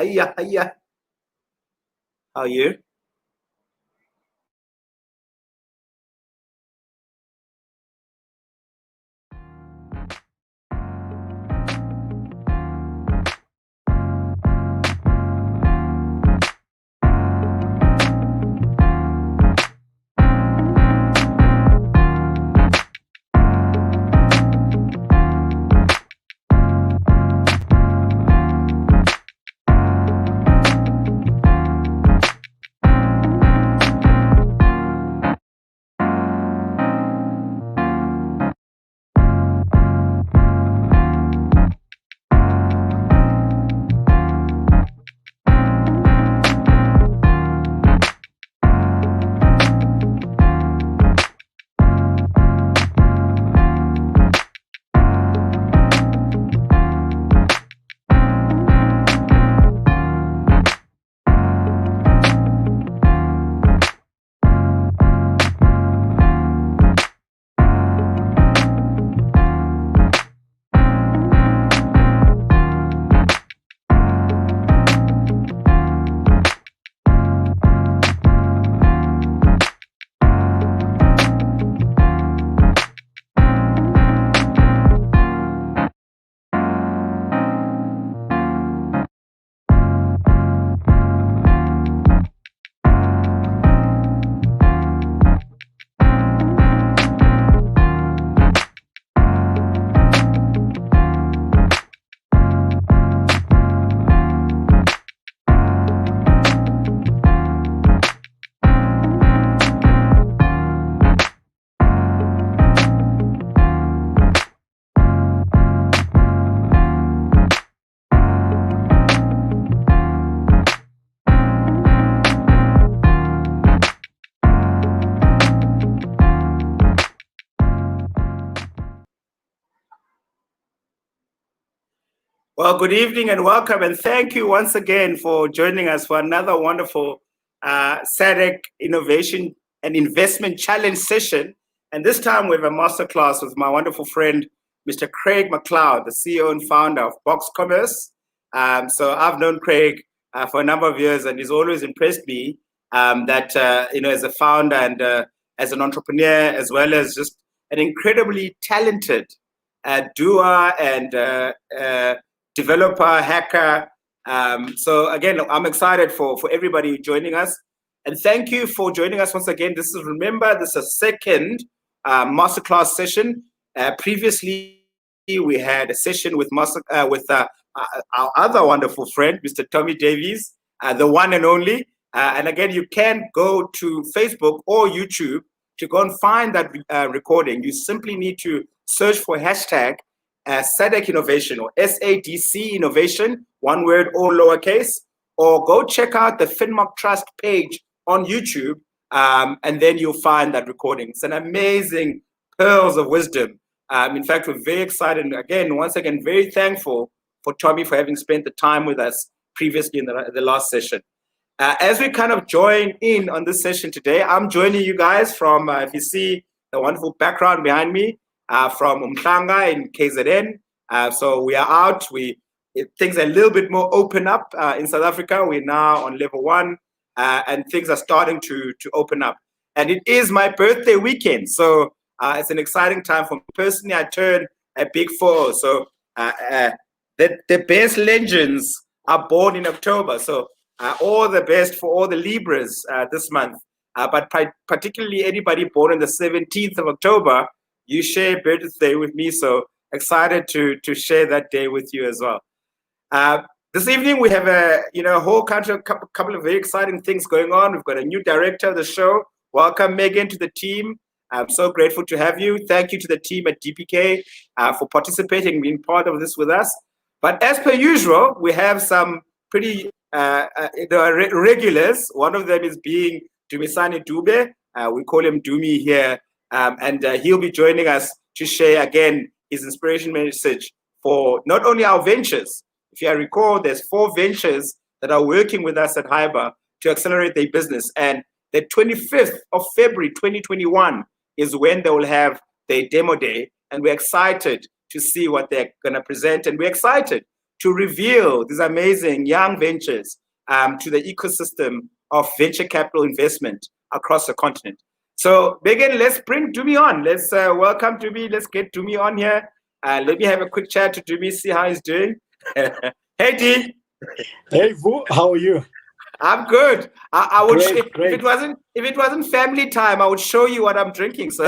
Hiya, hiya. How are you? Well, good evening and welcome, and thank you once again for joining us for another wonderful SADC Innovation and Investment Challenge session. And this time we have a masterclass with my wonderful friend, Mr. Craig McLeod, the CEO and founder of Boxcommerce. So I've known Craig for a number of years, and he's always impressed me that, as a founder and as an entrepreneur, as well as just an incredibly talented doer and developer, hacker. So again, I'm excited for everybody joining us. And thank you for joining us once again. This is a second masterclass session. Previously, we had a session with our other wonderful friend, Mr. Tommy Davies, the one and only. And again, you can go to Facebook or YouTube to go and find that recording. You simply need to search for hashtag SADC Innovation or SADC Innovation, one word or lowercase, or go check out the Finmark Trust page on YouTube, and then you'll find that recording. It's an amazing pearls of wisdom. In fact, we're very excited, and once again, very thankful for Tommy for having spent the time with us previously in the last session. As we kind of join in on this session today, I'm joining you guys from, if you see the wonderful background behind me, from Umhlanga in KZN. So we are out. Things are a little bit more open up in South Africa. We're now on level 1, and things are starting to open up. And it is my birthday weekend, so it's an exciting time for me. Personally, I turn a big 4. So the best legends are born in October. So all the best for all the Libras this month. But particularly anybody born on the 17th of October, you share birthday with me, so excited to share that day with you as well. This evening we have a whole couple of very exciting things going on. We've got a new director of the show. Welcome, Megan, to the team. I'm so grateful to have you. Thank you to the team at DPK for participating, being part of this with us. But as per usual, we have some pretty regulars. One of them is being Dumisani Dube. We call him Dumi here. And he'll be joining us to share again his inspiration message for not only our ventures. If you recall, there's 4 ventures that are working with us at HYBR to accelerate their business. And the 25th of February 2021 is when they will have their demo day. And we're excited to see what they're going to present. And we're excited to reveal these amazing young ventures to the ecosystem of venture capital investment across the continent. So, Megan, let's bring Dumi on. Let's welcome Dumi. Let's get Dumi on here. Let me have a quick chat to Dumi, see how he's doing. Hey, D. Hey, Vu, how are you? I'm good. I would great. If it wasn't family time, I would show you what I'm drinking. So,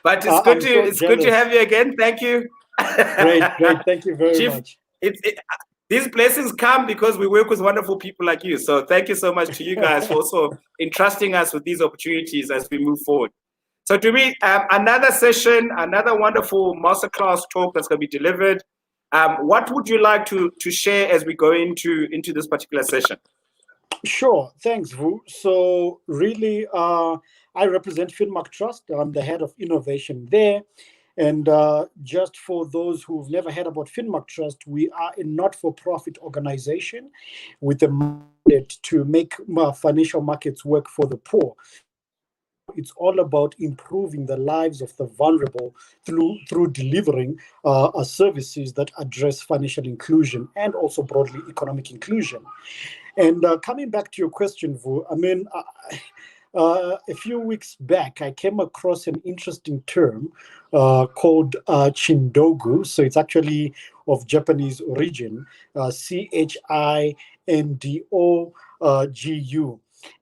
but it's good to have you again. Thank you. Great. Thank you very much. These blessings come because we work with wonderful people like you. So thank you so much to you guys for also entrusting us with these opportunities as we move forward. So to me, another session, another wonderful masterclass talk that's going to be delivered. What would you like to share as we go into this particular session? Sure. Thanks, Vu. So really, I represent Finmark Trust. I'm the head of innovation there. And just for those who've never heard about Finmark Trust, we are a not-for-profit organization with a mandate to make financial markets work for the poor. It's all about improving the lives of the vulnerable through delivering services that address financial inclusion and also broadly economic inclusion. And coming back to your question, Vu, I mean, a few weeks back, I came across an interesting term called Chindogu. So it's actually of Japanese origin, CHINDOGU.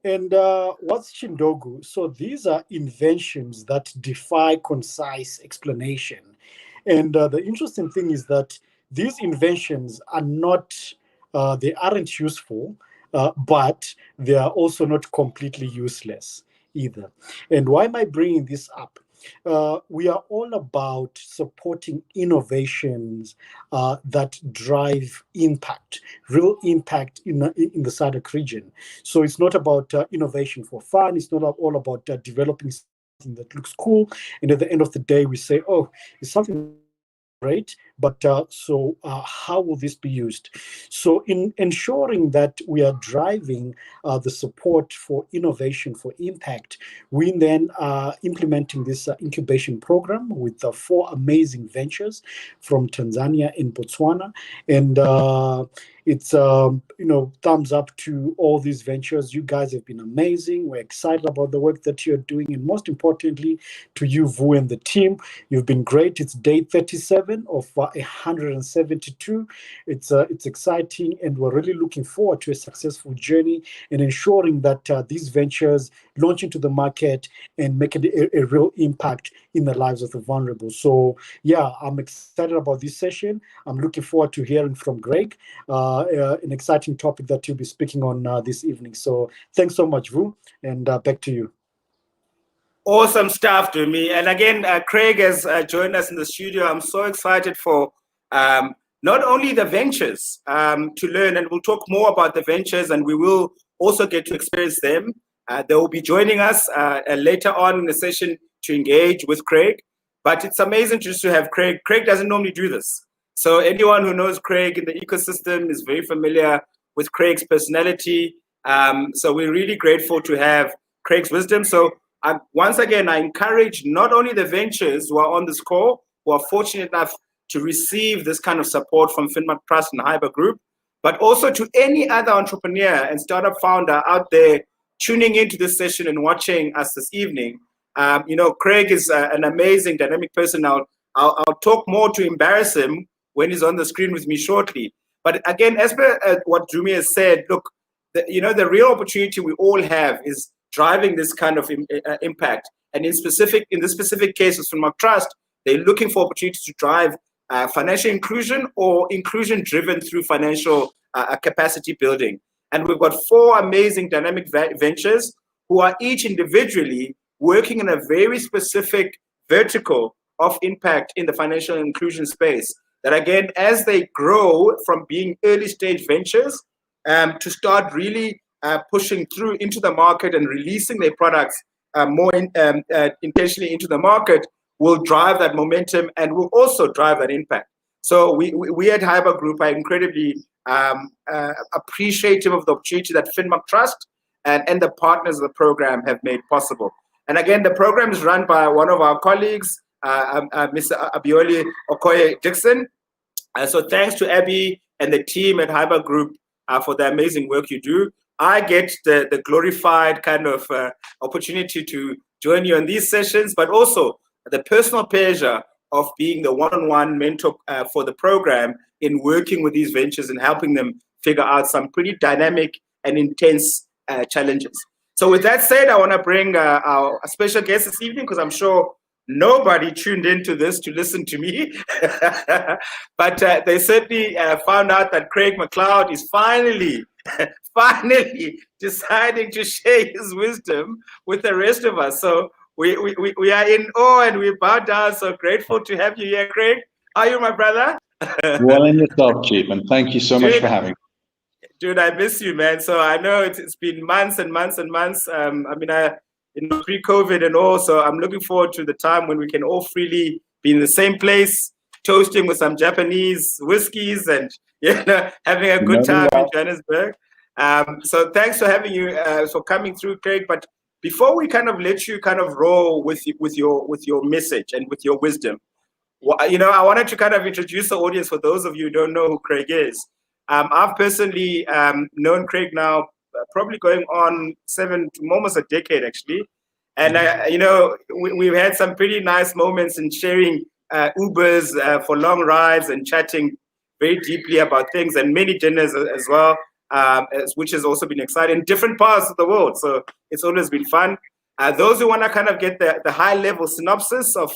And what's Chindogu? So these are inventions that defy concise explanation. And the interesting thing is that these inventions are not, they aren't useful, but they are also not completely useless either. And why am I bringing this up? We are all about supporting innovations that drive impact, real impact in the SADC region. So it's not about innovation for fun. It's not all about developing something that looks cool. And at the end of the day, we say, oh, it's something great, but so how will this be used? So in ensuring that we are driving the support for innovation for impact, we then are implementing this incubation program with 4 amazing ventures from Tanzania and Botswana. And it's, thumbs up to all these ventures. You guys have been amazing. We're excited about the work that you're doing. And most importantly, to you, Vu, and the team, you've been great. It's day 37 of 172. It's exciting, and we're really looking forward to a successful journey and ensuring that these ventures launch into the market and make a real impact in the lives of the vulnerable. So yeah, I'm excited about this session. I'm looking forward to hearing from Greg, an exciting topic that you'll be speaking on this evening. So thanks so much, Vu, and back to you. Awesome stuff, Dumi. And again, Craig has joined us in the studio. I'm so excited for not only the ventures to learn, and we'll talk more about the ventures, and we will also get to experience them. They will be joining us later on in the session to engage with Craig. But it's amazing just to have Craig. Craig doesn't normally do this. So anyone who knows Craig in the ecosystem is very familiar with Craig's personality. So we're really grateful to have Craig's wisdom. So once again, I encourage not only the ventures who are on this call, who are fortunate enough to receive this kind of support from Finmark Trust and HYBR Group, but also to any other entrepreneur and startup founder out there tuning into this session and watching us this evening. Craig is an amazing, dynamic person. I'll talk more to embarrass him when he's on the screen with me shortly. But again, as per what Dumi has said, look, the real opportunity we all have is driving this kind of impact. And in this specific case of Finmark Trust, they're looking for opportunities to drive financial inclusion or inclusion driven through financial capacity building. And we've got 4 amazing dynamic ventures who are each individually working in a very specific vertical of impact in the financial inclusion space. That again, as they grow from being early stage ventures to start really pushing through into the market and releasing their products more intentionally into the market, will drive that momentum and will also drive that impact. So we at HYBR Group are incredibly appreciative of the opportunity that Finmark Trust and the partners of the program have made possible. And again, the program is run by one of our colleagues, Mr. Abioli Okoye Dixon. So thanks to Abby and the team at HYBR Group for the amazing work you do. I get the glorified kind of opportunity to join you on these sessions, but also the personal pleasure of being the one-on-one mentor for the program in working with these ventures and helping them figure out some pretty dynamic and intense challenges. So with that said, I want to bring our special guest this evening, because I'm sure nobody tuned into this to listen to me, but they certainly found out that Craig McLeod is finally deciding to share his wisdom with the rest of us. So we are in awe and we bow down. So grateful to have you here, Craig. How are you, my brother? Well in yourself, Chief, and thank you so much for having me. Dude, I miss you, man. So I know it's been months and months and months. I mean, pre-COVID and all. So I'm looking forward to the time when we can all freely be in the same place, toasting with some Japanese whiskeys and having a good time in Johannesburg. So thanks for having you, for coming through, Craig. But before we kind of let you kind of roll with your message and with your wisdom, I wanted to kind of introduce the audience for those of you who don't know who Craig is. I've personally known Craig now probably going on almost a decade actually, and we've had some pretty nice moments in sharing Ubers for long rides and chatting very deeply about things, and many dinners as well, which has also been exciting in different parts of the world. So it's always been fun. Those who want to kind of get the high level synopsis of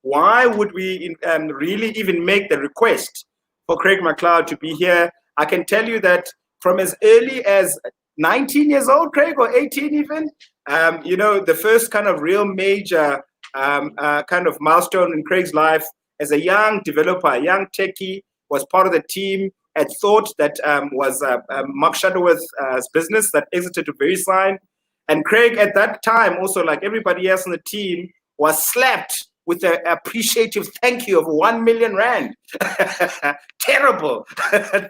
why would we really even make the request for Craig McLeod to be here, I can tell you that from as early as 19 years old, Craig, or 18 even, the first kind of real major kind of milestone in Craig's life as a young developer, a young techie, was part of the team at Thought that was Mark Shutterworth's business that exited to Vuyisa. And Craig at that time, also like everybody else on the team, was slapped with an appreciative thank you of 1 million rand. Terrible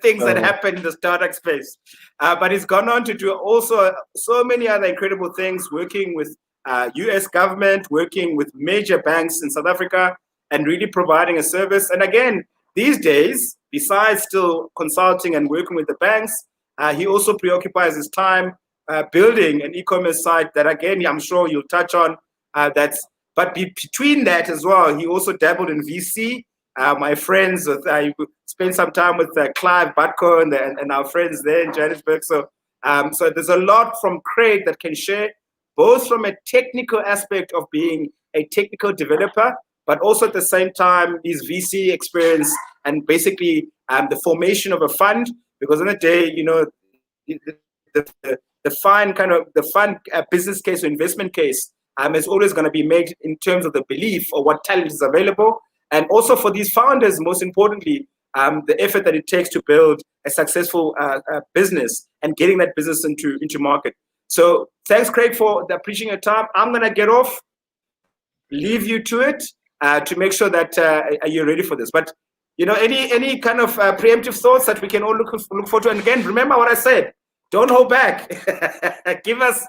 things that happen in the startup space. But he's gone on to do also so many other incredible things, working with US government, working with major banks in South Africa, and really providing a service. And again, these days, besides still consulting and working with the banks, he also preoccupies his time building an e-commerce site that, again, I'm sure you'll touch on. But between that as well, he also dabbled in VC. My friends, I spent some time with Clive Butko and our friends there in Johannesburg. So there's a lot from Craig that can share, both from a technical aspect of being a technical developer, but also at the same time, his VC experience and basically the formation of a fund. Because on the day, the fund business case or investment case is always going to be made in terms of the belief or what talent is available. And also for these founders, most importantly, the effort that it takes to build a successful business and getting that business into market. So thanks, Craig, for appreciating your time. I'm going to get off, leave you to it to make sure that you're ready for this. But, any kind of preemptive thoughts that we can all look forward to. And again, remember what I said. Don't hold back. Give us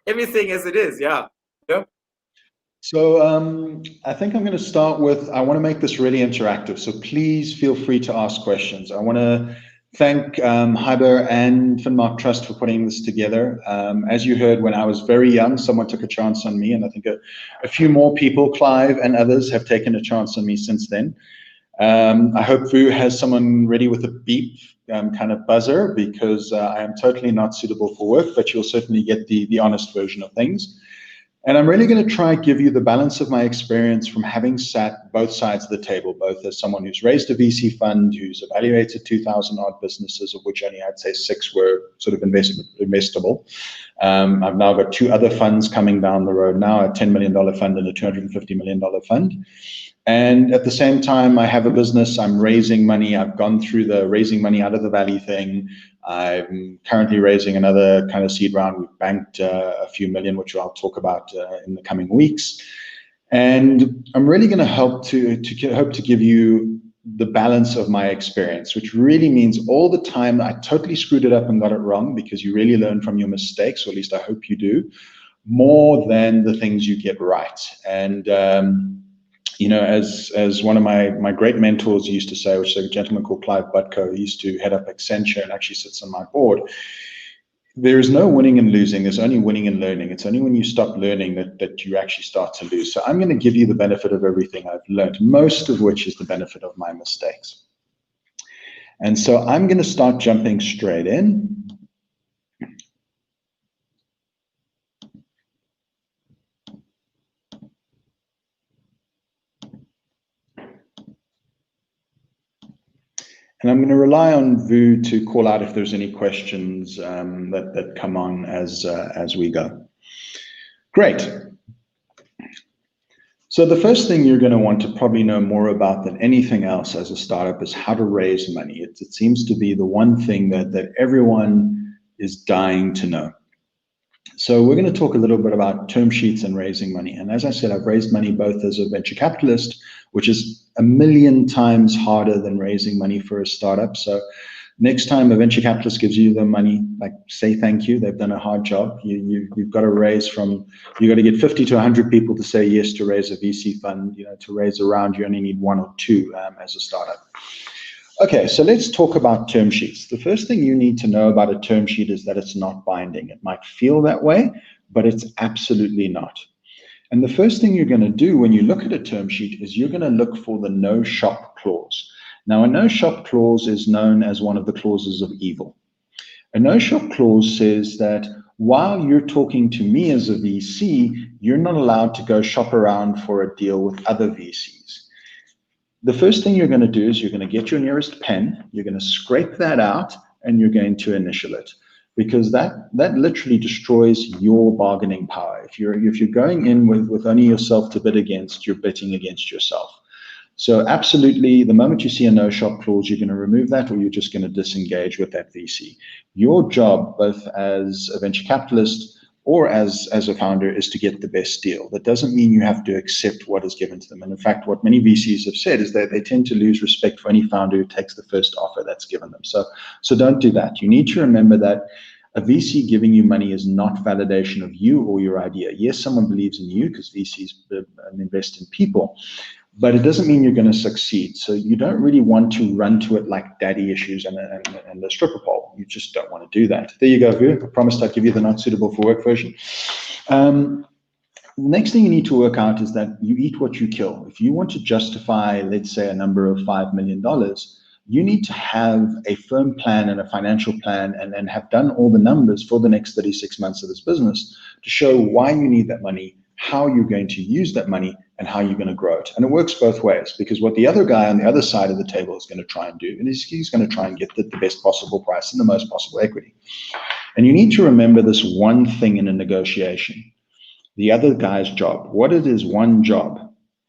everything as it is. Yeah. So I think I'm going to start with, I want to make this really interactive. So please feel free to ask questions. I want to thank HYBR and Finmark Trust for putting this together. As you heard, when I was very young, someone took a chance on me, and I think a few more people, Clive and others, have taken a chance on me since then. I hope Vu has someone ready with a beep kind of buzzer, because I am totally not suitable for work, but you'll certainly get the honest version of things. And I'm really going to try give you the balance of my experience from having sat both sides of the table, both as someone who's raised a VC fund, who's evaluated 2,000 odd businesses, of which only I'd say 6 were sort of investable. I've now got 2 other funds coming down the road now, a $10 million fund and a $250 million fund. And at the same time, I have a business, I'm raising money. I've gone through the raising money out of the Valley thing. I'm currently raising another kind of seed round. We've banked a few million, which I'll talk about in the coming weeks. And I'm really going to hope to give you the balance of my experience, which really means all the time I totally screwed it up and got it wrong, because you really learn from your mistakes, or at least I hope you do, more than the things you get right. And as one of my great mentors used to say, which is a gentleman called Clive Butko, who used to head up Accenture and actually sits on my board, there is no winning and losing. There's only winning and learning. It's only when you stop learning that you actually start to lose. So I'm going to give you the benefit of everything I've learned, most of which is the benefit of my mistakes. And so I'm going to start jumping straight in. And I'm going to rely on Vu to call out if there's any questions that come on as we go. Great. So the first thing you're going to want to probably know more about than anything else as a startup is how to raise money. It seems to be the one thing that everyone is dying to know. So we're going to talk a little bit about term sheets and raising money. And as I said, I've raised money both as a venture capitalist, which is 1,000,000 times harder than raising money for a startup. So next time a venture capitalist gives you the money, like, say thank you. They've done a hard job. You've got to raise you've got to get 50 to 100 people to say yes to raise a VC fund. To raise a round, you only need 1 or 2 as a startup. Okay, so let's talk about term sheets. The first thing you need to know about a term sheet is that it's not binding. It might feel that way, but it's absolutely not. And the first thing you're going to do when you look at a term sheet is you're going to look for the no shop clause. Now, a no shop clause is known as one of the clauses of evil. A no shop clause says that while you're talking to me as a VC, you're not allowed to go shop around for a deal with other VCs. The first thing you're going to do is you're going to get your nearest pen, you're going to scrape that out, and you're going to initial it, because that literally destroys your bargaining power. If you're going in with only yourself to bid against, you're bidding against yourself. So absolutely, the moment you see a no shop clause, you're going to remove that, or you're just going to disengage with that VC. Your job, both as a venture capitalist or as a founder, is to get the best deal. That doesn't mean you have to accept what is given to them. And in fact, what many VCs have said is that they tend to lose respect for any founder who takes the first offer that's given them. So don't do that. You need to remember that a VC giving you money is not validation of you or your idea. Yes, someone believes in you because VCs invest in people, but it doesn't mean you're going to succeed. So you don't really want to run to it like daddy issues and the stripper pole. You just don't want to do that. There you go, Vu. I promised I'd give you the not suitable for work version. The next thing you need to work out is that you eat what you kill. If you want to justify, let's say, a number of $5 million, you need to have a firm plan and a financial plan and have done all the numbers for the next 36 months of this business to show why you need that money, how you're going to use that money, and how you're going to grow it. And it works both ways, because what the other guy on the other side of the table is going to try and do is he's going to try and get the best possible price and the most possible equity. And you need to remember this one thing in a negotiation. The other guy's job, what it is, one job,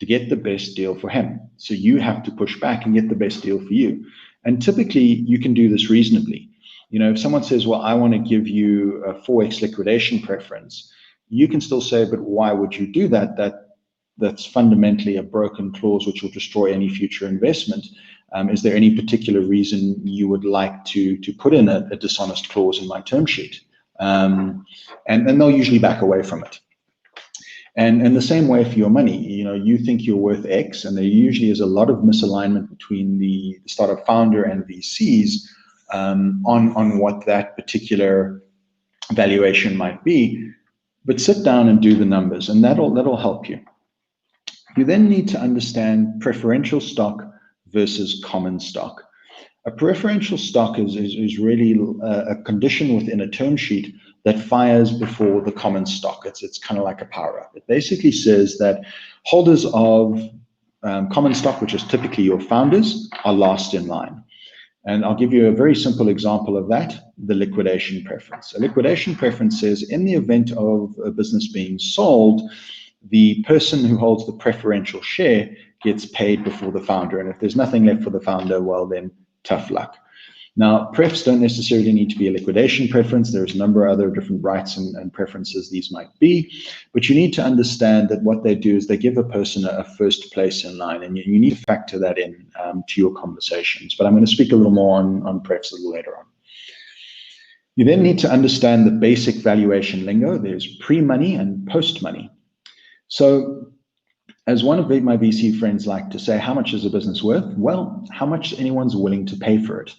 to get the best deal for him. So you have to push back and get the best deal for you. And typically you can do this reasonably. If someone says, well, I want to give you a 4x liquidation preference, you can still say, but why would you do that? That's fundamentally a broken clause which will destroy any future investment. Is there any particular reason you would like to put in a dishonest clause in my term sheet? And they'll usually back away from it. And the same way for your money, you think you're worth X, and there usually is a lot of misalignment between the startup founder and VCs on what that particular valuation might be. But sit down and do the numbers, and that'll help you. You then need to understand preferential stock versus common stock. A preferential stock is really a condition within a term sheet that fires before the common stock. It's kind of like a power-up. It basically says that holders of common stock, which is typically your founders, are last in line. And I'll give you a very simple example of that, the liquidation preference. A liquidation preference says in the event of a business being sold, the person who holds the preferential share gets paid before the founder. And if there's nothing left for the founder, well, then tough luck. Now, prefs don't necessarily need to be a liquidation preference. There's a number of other different rights and preferences these might be. But you need to understand that what they do is they give a person a first place in line, and you need to factor that in to your conversations. But I'm going to speak a little more on prefs a little later on. You then need to understand the basic valuation lingo. There's pre-money and post-money. So as one of my VC friends like to say, how much is a business worth? Well, how much anyone's willing to pay for it.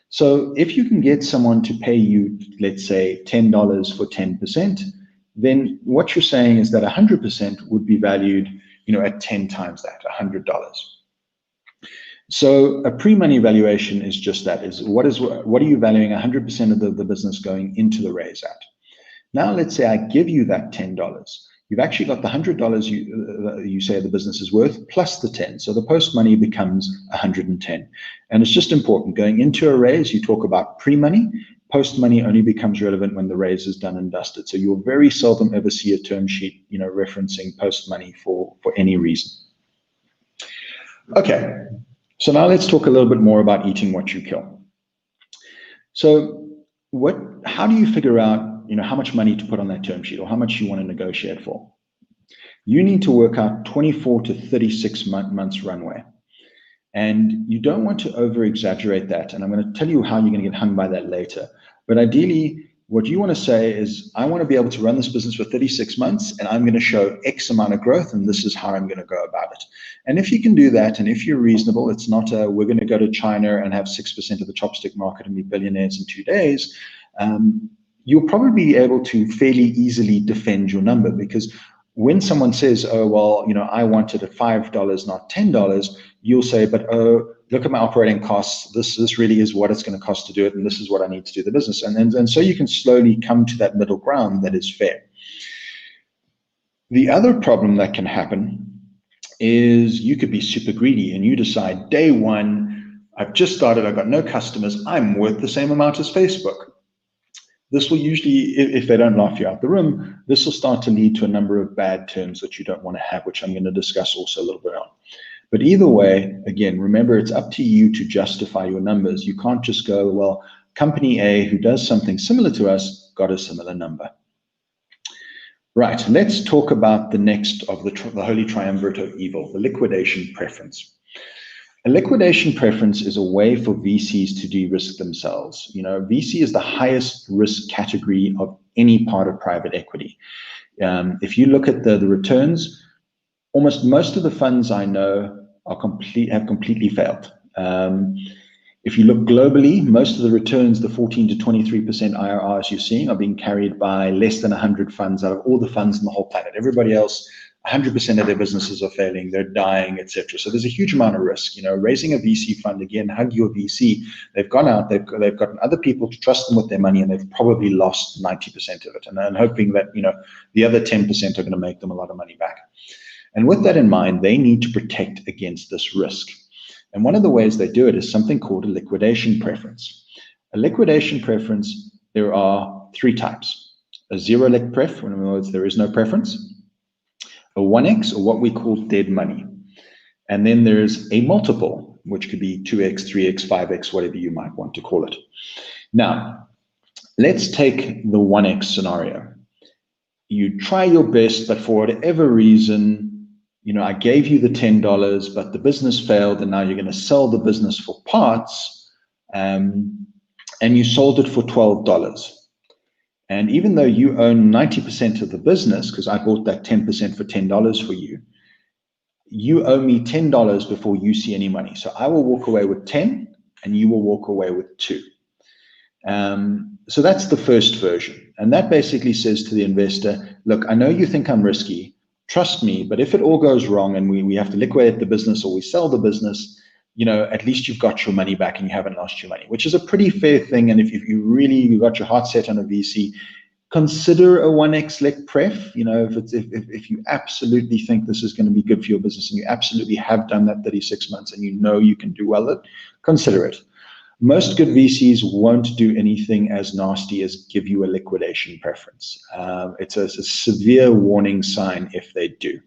So if you can get someone to pay you, let's say $10 for 10%, then what you're saying is that 100% would be valued, at 10 times that, $100. So a pre-money valuation is just that, is what are you valuing 100% of the business going into the raise at? Now, let's say I give you that $10. You've actually got the $100 you say the business is worth plus the 10. So the post-money becomes 110. And it's just important. Going into a raise, you talk about pre-money. Post-money only becomes relevant when the raise is done and dusted. So you'll very seldom ever see a term sheet, referencing post-money for any reason. Okay. So now let's talk a little bit more about eating what you kill. So how do you figure out how much money to put on that term sheet or how much you want to negotiate for? You need to work out 24 to 36 months runway. And you don't want to over exaggerate that. And I'm going to tell you how you're going to get hung by that later. But ideally, what you want to say is, I want to be able to run this business for 36 months and I'm going to show X amount of growth and this is how I'm going to go about it. And if you can do that, and if you're reasonable, it's not we're going to go to China and have 6% of the chopstick market and be billionaires in 2 days. You'll probably be able to fairly easily defend your number, because when someone says, oh, well, I want it at $5, not $10, you'll say, but oh, look at my operating costs. This really is what it's going to cost to do it, and this is what I need to do the business. And so you can slowly come to that middle ground that is fair. The other problem that can happen is you could be super greedy and you decide, day one, I've just started, I've got no customers, I'm worth the same amount as Facebook. This will usually, if they don't laugh you out the room, this will start to lead to a number of bad terms that you don't want to have, which I'm going to discuss also a little bit on. But either way, again, remember, it's up to you to justify your numbers. You can't just go, well, company A, who does something similar to us, got a similar number. Right, let's talk about the next of the holy triumvirate of evil, the liquidation preference. A liquidation preference is a way for VCs to de-risk themselves. VC is the highest risk category of any part of private equity. If you look at the returns, almost most of the funds I know have completely failed. If you look globally, most of the returns, the 14 to 23% IRRs you're seeing, are being carried by less than 100 funds out of all the funds in the whole planet. Everybody else, 100% of their businesses are failing, they're dying, etc. So there's a huge amount of risk. Raising a VC fund, again, hug your VC. They've gone out, they've gotten other people to trust them with their money, and they've probably lost 90% of it. And I'm hoping that the other 10% are going to make them a lot of money back. And with that in mind, they need to protect against this risk. And one of the ways they do it is something called a liquidation preference. A liquidation preference, there are 3 types. A zero liq pref, in other words, there is no preference. A 1x, or what we call dead money. And then there's a multiple, which could be 2x, 3x, 5x, whatever you might want to call it. Now, let's take the 1x scenario. You try your best, but for whatever reason, I gave you the $10, but the business failed, and now you're going to sell the business for parts, and you sold it for $12. And even though you own 90% of the business, because I bought that 10% for $10 for you, you owe me $10 before you see any money. So I will walk away with 10 and you will walk away with 2. So that's the first version. And that basically says to the investor, look, I know you think I'm risky, trust me, but if it all goes wrong and we have to liquidate the business or we sell the business, at least you've got your money back and you haven't lost your money, which is a pretty fair thing. And if you got your heart set on a VC, consider a 1x liq pref. If you absolutely think this is going to be good for your business and you absolutely have done that 36 months and you can do well, consider it. Most good VCs won't do anything as nasty as give you a liquidation preference. It's a severe warning sign if they do.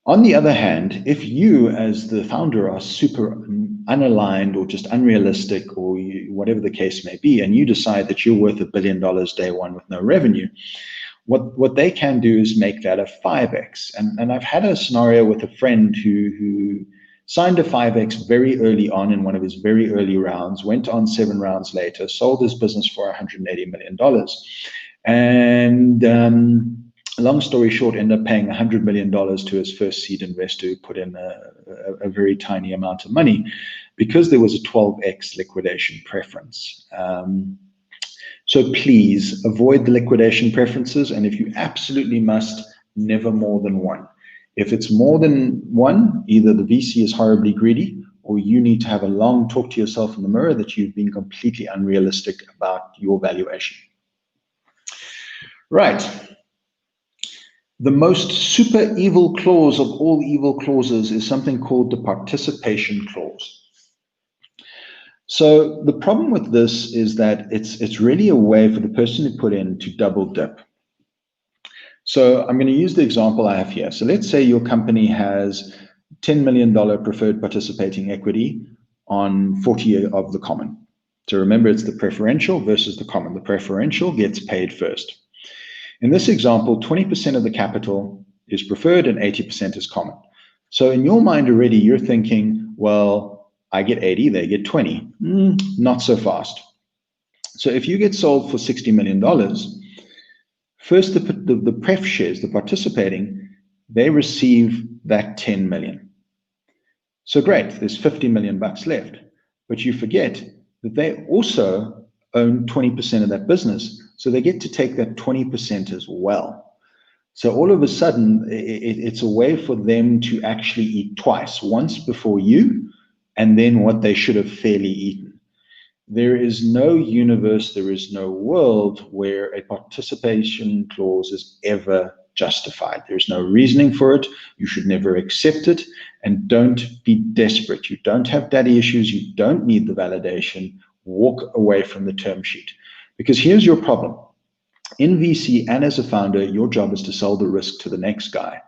On the other hand, if you as the founder are super unaligned or just unrealistic or whatever the case may be, and you decide that you're worth $1 billion day one with no revenue, what they can do is make that a 5x. And I've had a scenario with a friend who signed a 5x very early on in one of his very early rounds, went on 7 rounds later, sold his business for $180 million. And long story short, ended up paying $100 million to his first seed investor who put in a very tiny amount of money because there was a 12x liquidation preference. So please avoid the liquidation preferences, and if you absolutely must, never more than one. If it's more than one, either the VC is horribly greedy, or you need to have a long talk to yourself in the mirror that you've been completely unrealistic about your valuation. Right. The most super evil clause of all evil clauses is something called the participation clause. So the problem with this is that it's really a way for the person to put in to double dip. So I'm going to use the example I have here. So let's say your company has $10 million preferred participating equity on 40 of the common. So remember, it's the preferential versus the common. The preferential gets paid first. In this example, 20% of the capital is preferred and 80% is common. So in your mind already, you're thinking, well, I get 80, they get 20. Not so fast. So if you get sold for $60 million, first the pref shares, the participating, they receive that 10 million. So great, there's 50 million bucks left. But you forget that they also own 20% of that business. So they get to take that 20% as well. So all of a sudden, it's a way for them to actually eat twice, once before you, and then what they should have fairly eaten. There is no universe, there is no world where a participation clause is ever justified. There's no reasoning for it. You should never accept it, and don't be desperate. You don't have daddy issues. You don't need the validation. Walk away from the term sheet. Because here's your problem. In VC and as a founder, your job is to sell the risk to the next guy.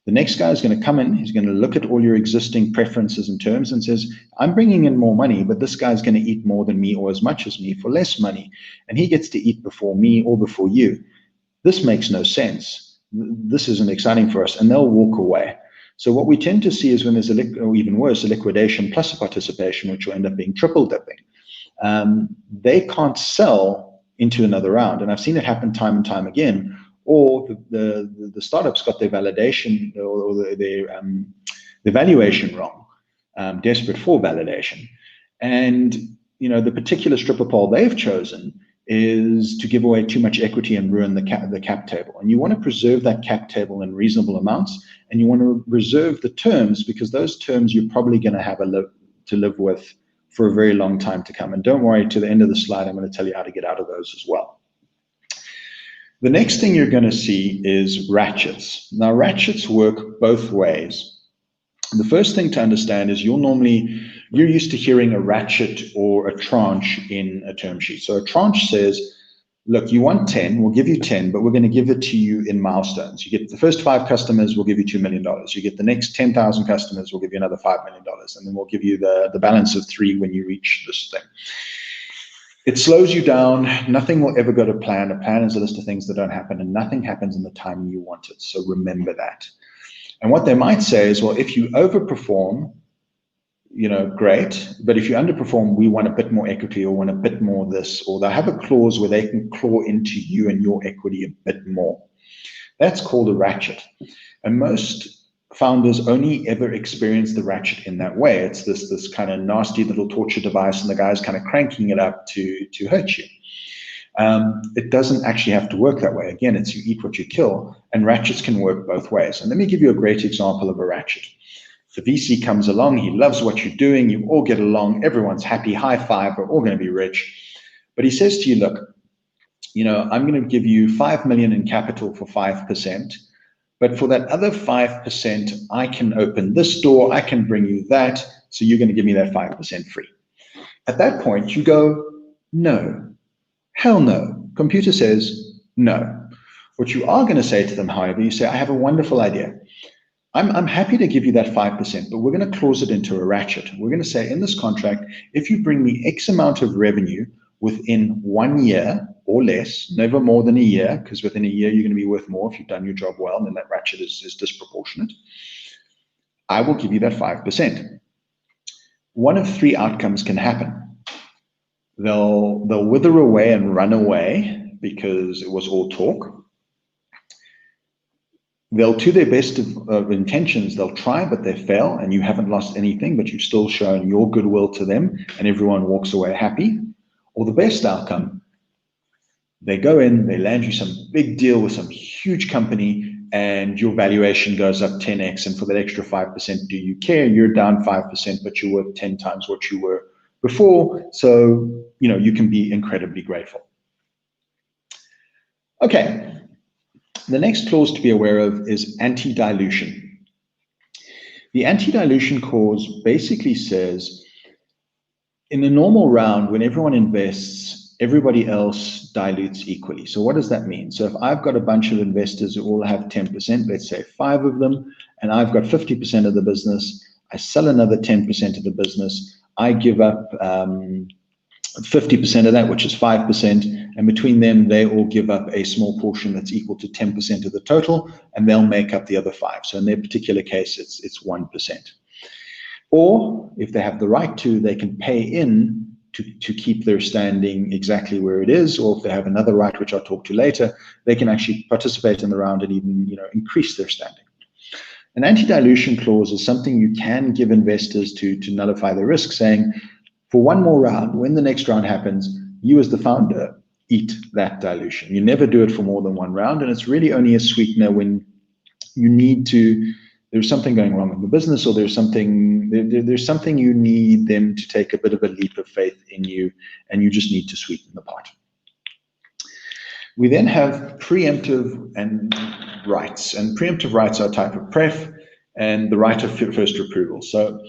The next guy is going to come in, he's going to look at all your existing preferences and terms and says, I'm bringing in more money, but this guy's going to eat more than me or as much as me for less money. And he gets to eat before me or before you. This makes no sense. This isn't exciting for us. And they'll walk away. So what we tend to see is when there's or even worse, a liquidation plus a participation, which will end up being triple dipping. They can't sell into another round. And I've seen it happen time and time again. Or the startups got their validation or their valuation wrong, desperate for validation. And the particular stripper pole they've chosen is to give away too much equity and ruin the cap table. And you want to preserve that cap table in reasonable amounts, and you want to reserve the terms, because those terms you're probably going to have to live with for a very long time to come. And don't worry, to the end of the slide, I'm going to tell you how to get out of those as well. The next thing you're going to see is ratchets. Now, ratchets work both ways. The first thing to understand is you're used to hearing a ratchet or a tranche in a term sheet. So a tranche says, look, you want 10, we'll give you 10, but we're going to give it to you in milestones. You get the first 5 customers, we'll give you $2 million. You get the next 10,000 customers, we'll give you another $5 million. And then we'll give you the balance of 3 when you reach this thing. It slows you down. Nothing will ever go to plan. A plan is a list of things that don't happen, and nothing happens in the time you want it. So remember that. And what they might say is, well, if you overperform, great. But if you underperform, we want a bit more equity or want a bit more this, or they'll have a clause where they can claw into you and your equity a bit more. That's called a ratchet. And most founders only ever experience the ratchet in that way. It's this kind of nasty little torture device, and the guy's kind of cranking it up to hurt you. It doesn't actually have to work that way. Again, it's you eat what you kill, and ratchets can work both ways. And let me give you a great example of a ratchet. The VC comes along, he loves what you're doing, you all get along, everyone's happy, high five, we're all going to be rich. But he says to you, look, I'm going to give you 5 million in capital for 5%. But for that other 5%, I can open this door, I can bring you that, so you're going to give me that 5% free. At that point, you go, no, hell no. Computer says no. What you are going to say to them, however, you say, I have a wonderful idea. I'm happy to give you that 5%, but we're going to clause it into a ratchet. We're going to say in this contract, if you bring me X amount of revenue within 1 year or less, never more than a year, because within a year you're going to be worth more if you've done your job well, and then that ratchet is disproportionate, I will give you that 5%. One of 3 outcomes can happen. They'll wither away and run away because it was all talk. they'll, to their best of intentions, they'll try, but they fail, and you haven't lost anything, but you've still shown your goodwill to them, and everyone walks away happy. Or the best outcome, they go in, they land you some big deal with some huge company, and your valuation goes up 10x, and for that extra 5%, do you care? You're down 5%, but you're worth 10 times what you were before, so you can be incredibly grateful. Okay. The next clause to be aware of is anti-dilution. The anti-dilution clause basically says, in the normal round, when everyone invests, everybody else dilutes equally. So what does that mean? So if I've got a bunch of investors who all have 10%, let's say 5 of them, and I've got 50% of the business, I sell another 10% of the business, I give up 50% of that, which is 5%, and between them, they all give up a small portion that's equal to 10% of the total, and they'll make up the other 5. So in their particular case, it's 1%. Or if they have the right to, they can pay in to keep their standing exactly where it is, or if they have another right, which I'll talk to later, they can actually participate in the round and even increase their standing. An anti-dilution clause is something you can give investors to nullify the risk, saying, for one more round, when the next round happens, you as the founder eat that dilution. You never do it for more than one round, and it's really only a sweetener when you need to, there's something going wrong in the business, or there's something you need them to take a bit of a leap of faith in you, and you just need to sweeten the pot. We then have preemptive and rights, and preemptive rights are a type of pref, and the right of first approval. So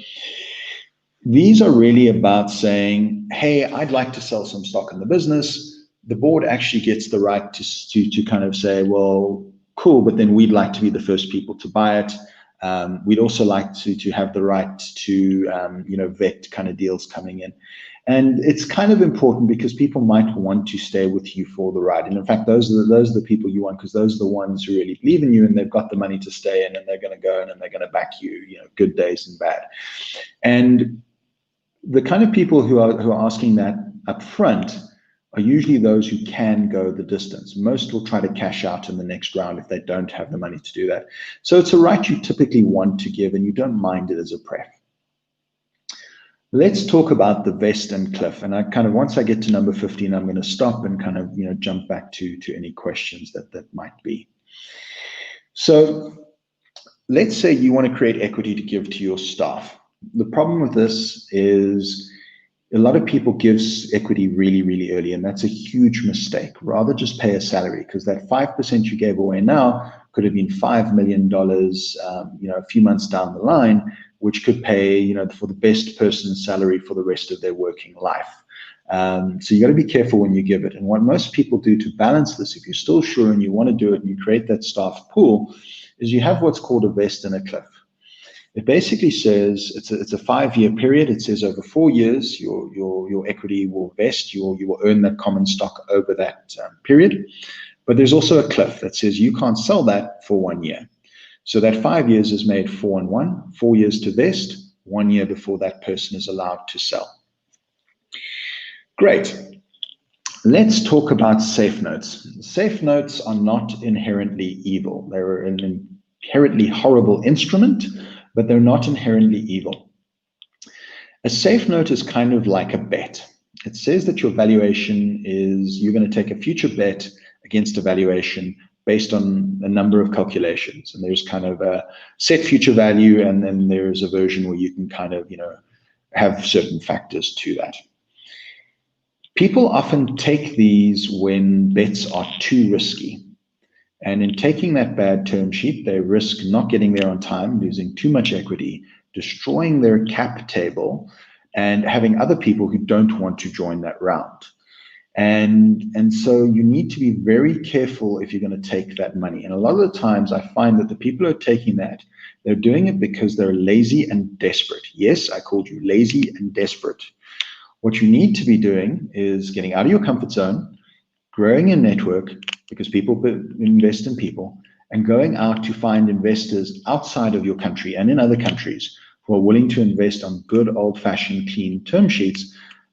these are really about saying, hey, I'd like to sell some stock in the business. The board actually gets the right to kind of say, well, cool, but then we'd like to be the first people to buy it. We'd also like to have the right to vet kind of deals coming in. And it's kind of important because people might want to stay with you for the ride. And in fact, those are the people you want, because those are the ones who really believe in you, and they've got the money to stay in, and they're going to go in and they're going to back you, good days and bad. And the kind of people who are asking that up front are usually those who can go the distance. Most will try to cash out in the next round if they don't have the money to do that. So it's a right you typically want to give, and you don't mind it as a pref. Let's talk about the vest and cliff. And I kind of, once I get to number 15, I'm going to stop and kind of, jump back to any questions that might be. So let's say you want to create equity to give to your staff. The problem with this is a lot of people give equity really, really early, and that's a huge mistake. Rather just pay a salary, because that 5% you gave away now could have been $5 million, a few months down the line, which could pay, for the best person's salary for the rest of their working life. So you got to be careful when you give it. And what most people do to balance this, if you're still sure and you want to do it and you create that staff pool, is you have what's called a vest and a cliff. It basically says it's a 5-year period. It says over 4 years, your equity will vest. You will earn that common stock over that period. But there's also a cliff that says you can't sell that for 1 year. So that 5 years is made 4 and 1, 4 years to vest, 1 year before that person is allowed to sell. Great. Let's talk about safe notes. Safe notes are not inherently evil. They're an inherently horrible instrument, but they're not inherently evil. A safe note is kind of like a bet. It says that your valuation is, you're going to take a future bet against a valuation based on a number of calculations. And there's kind of a set future value, and then there's a version where you can kind of, have certain factors to that. People often take these when bets are too risky. And in taking that bad term sheet, they risk not getting there on time, losing too much equity, destroying their cap table, and having other people who don't want to join that round. And so you need to be very careful if you're going to take that money. And a lot of the times I find that the people who are taking that, they're doing it because they're lazy and desperate. Yes, I called you lazy and desperate. What you need to be doing is getting out of your comfort zone, growing your network, because people invest in people, and going out to find investors outside of your country and in other countries who are willing to invest on good old-fashioned clean term sheets,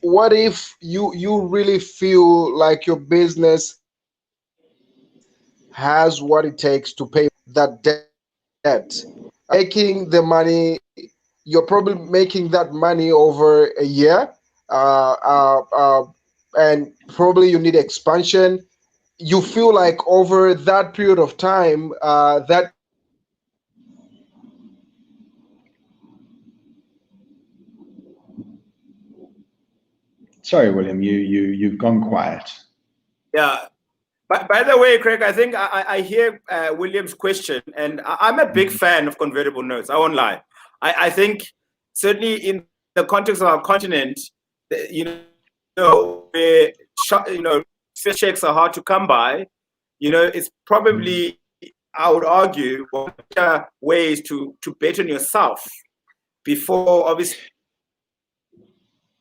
what if you really feel like your business has what it takes to pay that debt? Making the money, you're probably making that money over a year, and probably you need expansion. You feel like over that period of time, that Sorry, William, you've gone quiet. Yeah. But by the way, Craig, I think I hear William's question, and I'm a big fan of convertible notes. I won't lie. I think certainly in the context of our continent, where fish checks are hard to come by, it's probably, I would argue, one of the ways to bet on yourself before, obviously,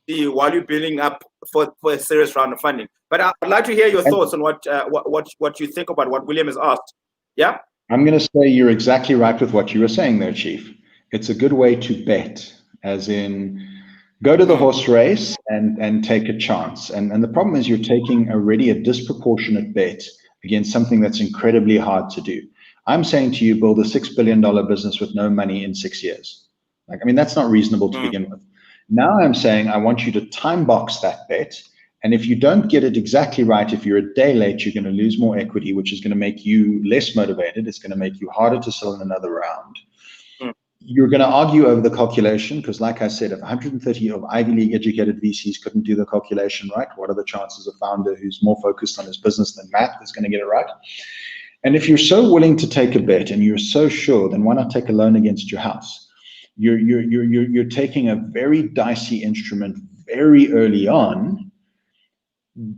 while you're building up for a serious round of funding. But I'd like to hear your thoughts on what you think about what William has asked. Yeah? I'm going to say you're exactly right with what you were saying there, Chief. It's a good way to bet, as in go to the horse race and take a chance. And the problem is you're taking already a disproportionate bet against something that's incredibly hard to do. I'm saying to you, build a $6 billion business with no money in 6 years. That's not reasonable to begin with. Now I'm saying I want you to time box that bet. And if you don't get it exactly right, if you're a day late, you're going to lose more equity, which is going to make you less motivated. It's going to make you harder to sell in another round. You're going to argue over the calculation because, like I said, if 130 of Ivy League educated VCs couldn't do the calculation right, what are the chances a founder who's more focused on his business than math is going to get it right? And if you're so willing to take a bet and you're so sure, then why not take a loan against your house? You're taking a very dicey instrument very early on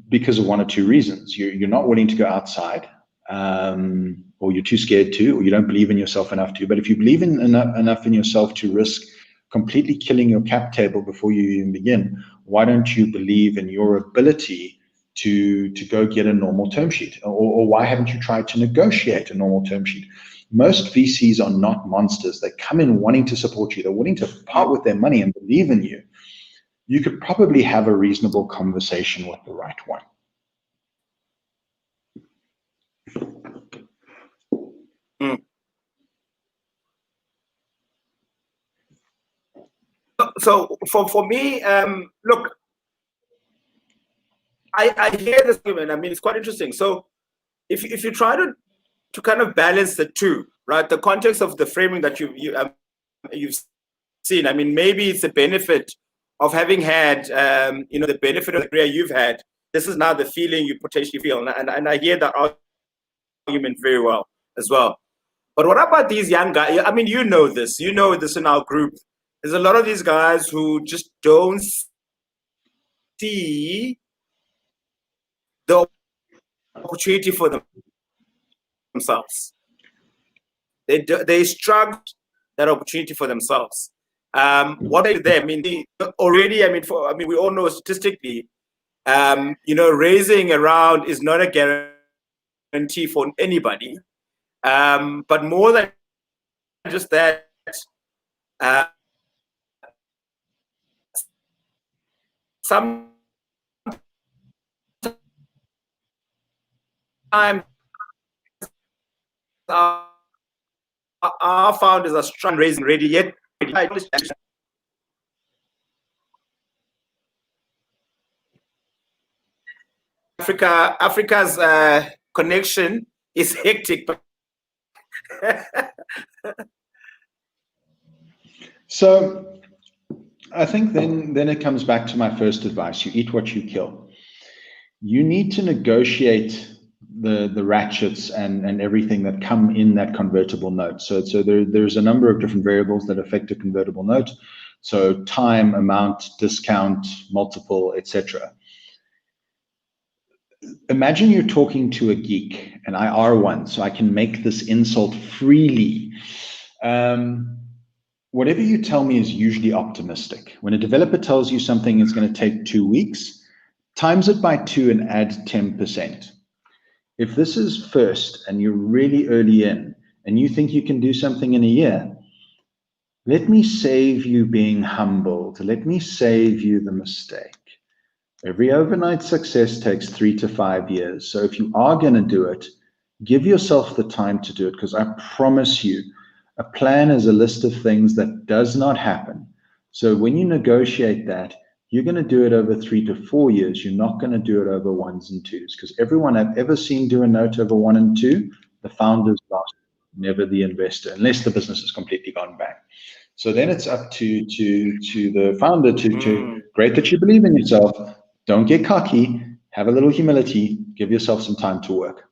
because of one or two reasons. You're not willing to go outside, or you're too scared to, or you don't believe in yourself enough to. But if you believe in enough in yourself to risk completely killing your cap table before you even begin, why don't you believe in your ability to go get a normal term sheet? Or why haven't you tried to negotiate a normal term sheet? Most VCs are not monsters. They come in wanting to support you. They're willing to part with their money and believe in you. You could probably have a reasonable conversation with the right one. So for me, look, I hear this argument. It's quite interesting. So if you try to kind of balance the two, right? The context of the framing that you've seen. Maybe it's the benefit of having had, the benefit of the career you've had. This is now the feeling you potentially feel, and I hear that argument very well as well. But what about these young guys? You know this in our group. There's a lot of these guys who just don't see the opportunity for themselves. They struggle that opportunity for themselves. What are they? We all know statistically, raising a round is not a guarantee for anybody. But more than just that, sometimes our founders are strong raising ready yet. Africa's connection is hectic. So I think then it comes back to my first advice. You eat what you kill. You need to negotiate the ratchets and everything that come in that convertible note. So there's a number of different variables that affect a convertible note. So time, amount, discount, multiple, etc. Imagine you're talking to a geek, and I are one, so I can make this insult freely. Whatever you tell me is usually optimistic. When a developer tells you something is going to take 2 weeks, times it by 2 and add 10%. If this is first and you're really early in and you think you can do something in a year, let me save you being humbled. Let me save you the mistake. Every overnight success takes 3 to 5 years. So if you are going to do it, give yourself the time to do it, because I promise you, a plan is a list of things that does not happen. So when you negotiate that, you're going to do it over 3 to 4 years. You're not going to do it over 1s and 2s, because everyone I've ever seen do a note over 1 and 2, the founders lost, never the investor, unless the business has completely gone bang. So then it's up to the founder to great that you believe in yourself. Don't get cocky. Have a little humility. Give yourself some time to work.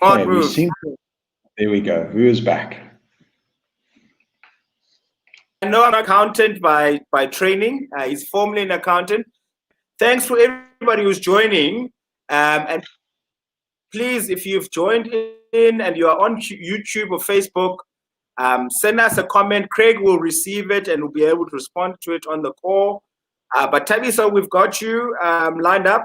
Okay, we seem to, there we go. Who is back? I know I'm an accountant by training. He's formerly an accountant. Thanks to everybody who's joining. And please, if you've joined in and you are on YouTube or Facebook, send us a comment. Craig will receive it and will be able to respond to it on the call. But Thabiso, we've got you lined up.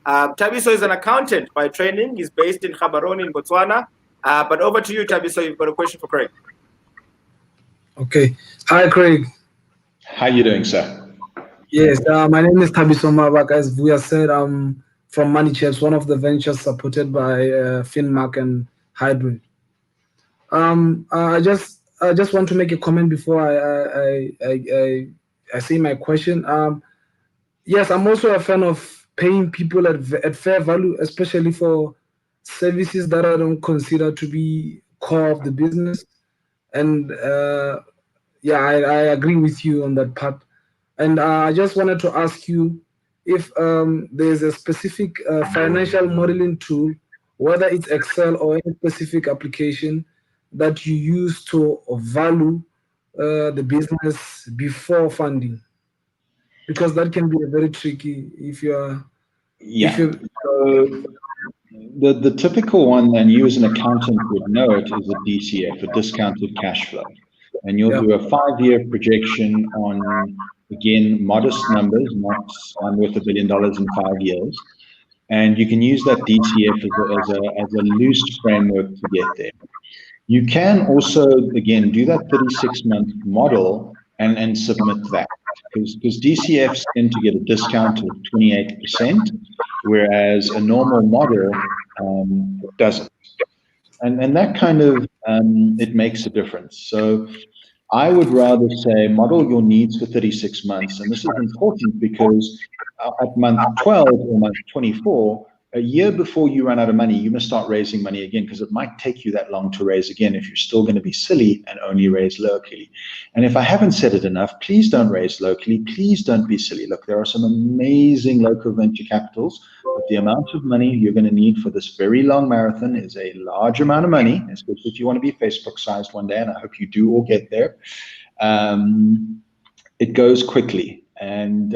Thabiso is an accountant by training. He's based in Gaborone in Botswana. But over to you, Thabiso. You've got a question for Craig. Okay. Hi, Craig. How are you doing, sir? Yes, my name is Thabiso Qabaka. As Vuyisa said, I'm from Money Chaps, one of the ventures supported by Finmark and Hybrid. I just want to make a comment before I say my question. Yes, I'm also a fan of paying people at fair value, especially for services that I don't consider to be core of the business. And yeah, I agree with you on that part. And I just wanted to ask you if there's a specific financial modeling tool, whether it's Excel or any specific application that you use to value the business before funding, because that can be very tricky if you're. Yeah. The typical one, and you as an accountant would know it, is a DCF, a discounted cash flow. And you'll do a 5-year projection on, again, modest numbers, not I'm worth $1 billion in 5 years. And you can use that DCF as a loose framework to get there. You can also, again, do that 36-month model and submit that. Because DCFs tend to get a discount of 28%, whereas a normal model doesn't. And that kind of, it makes a difference. So I would rather say model your needs for 36 months. And this is important because at month 12 or month 24, a year before you run out of money, you must start raising money again, because it might take you that long to raise again if you're still going to be silly and only raise locally. And if I haven't said it enough, please don't raise locally. Please don't be silly. Look, there are some amazing local venture capitals, but the amount of money you're going to need for this very long marathon is a large amount of money, especially if you want to be Facebook sized one day, and I hope you do all get there. It goes quickly, and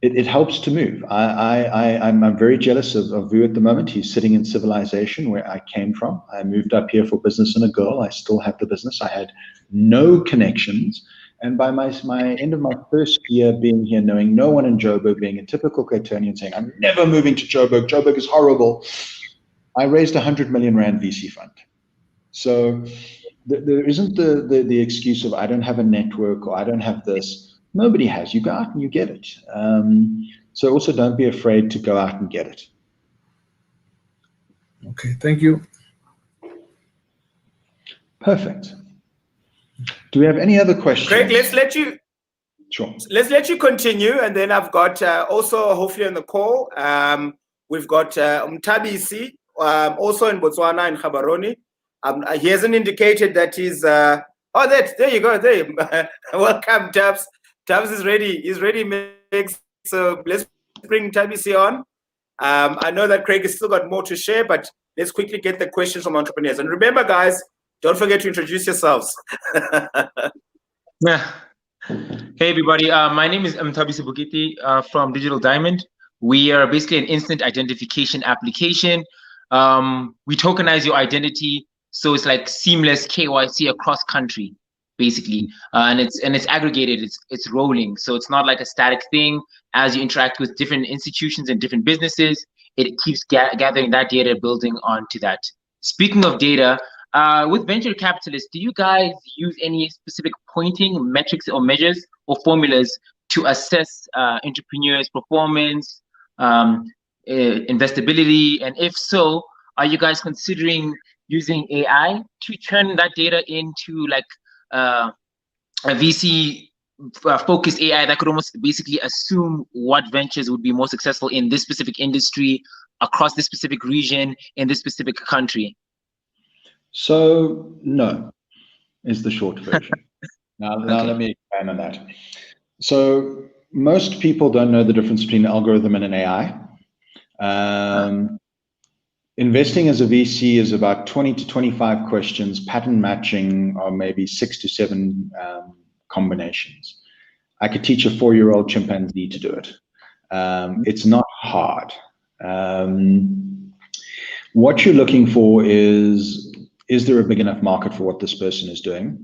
it helps to move. I'm very jealous of Vu at the moment. He's sitting in civilization where I came from. I moved up here for business and a girl. I still have the business. I had no connections. And by my end of my first year being here, knowing no one in Joburg, being a typical Caetonian, saying, I'm never moving to Joburg. Joburg is horrible. I raised 100 million Rand VC fund. So there isn't the excuse of I don't have a network or I don't have this. Nobody has. You go out and you get it. So also don't be afraid to go out and get it. Okay, thank you. Perfect. Do we have any other questions? Craig, let's let you. Sure. Let's let you continue, and then I've got also hopefully on the call. We've got Mtabisi, also in Botswana in Gaborone. He hasn't indicated that he's. There you go. There. Welcome, Tabs. Tabs is ready. He's ready, Mix. So let's bring Tabisi on. I know that Craig has still got more to share, but let's quickly get the questions from entrepreneurs. And remember, guys, don't forget to introduce yourselves. Yeah. Hey, everybody. My name is Mtabisi Bukiti from Digital Diamond. We are basically an instant identification application. We tokenize your identity, so it's like seamless KYC across country. basically, and it's aggregated, it's rolling, so it's not like a static thing. As you interact with different institutions and different businesses, it keeps gathering that data, building onto that. Speaking of data, with venture capitalists, do you guys use any specific pointing metrics or measures or formulas to assess entrepreneurs' performance, investability, and if so, are you guys considering using AI to turn that data into like a VC focused AI that could almost basically assume what ventures would be more successful in this specific industry, across this specific region, in this specific country? So no, is the short version. Now let me expand on that. So most people don't know the difference between an algorithm and an AI. Investing as a VC is about 20 to 25 questions, pattern matching, or maybe 6 to 7 combinations. I could teach a 4-year-old chimpanzee to do it. It's not hard. What you're looking for is there a big enough market for what this person is doing?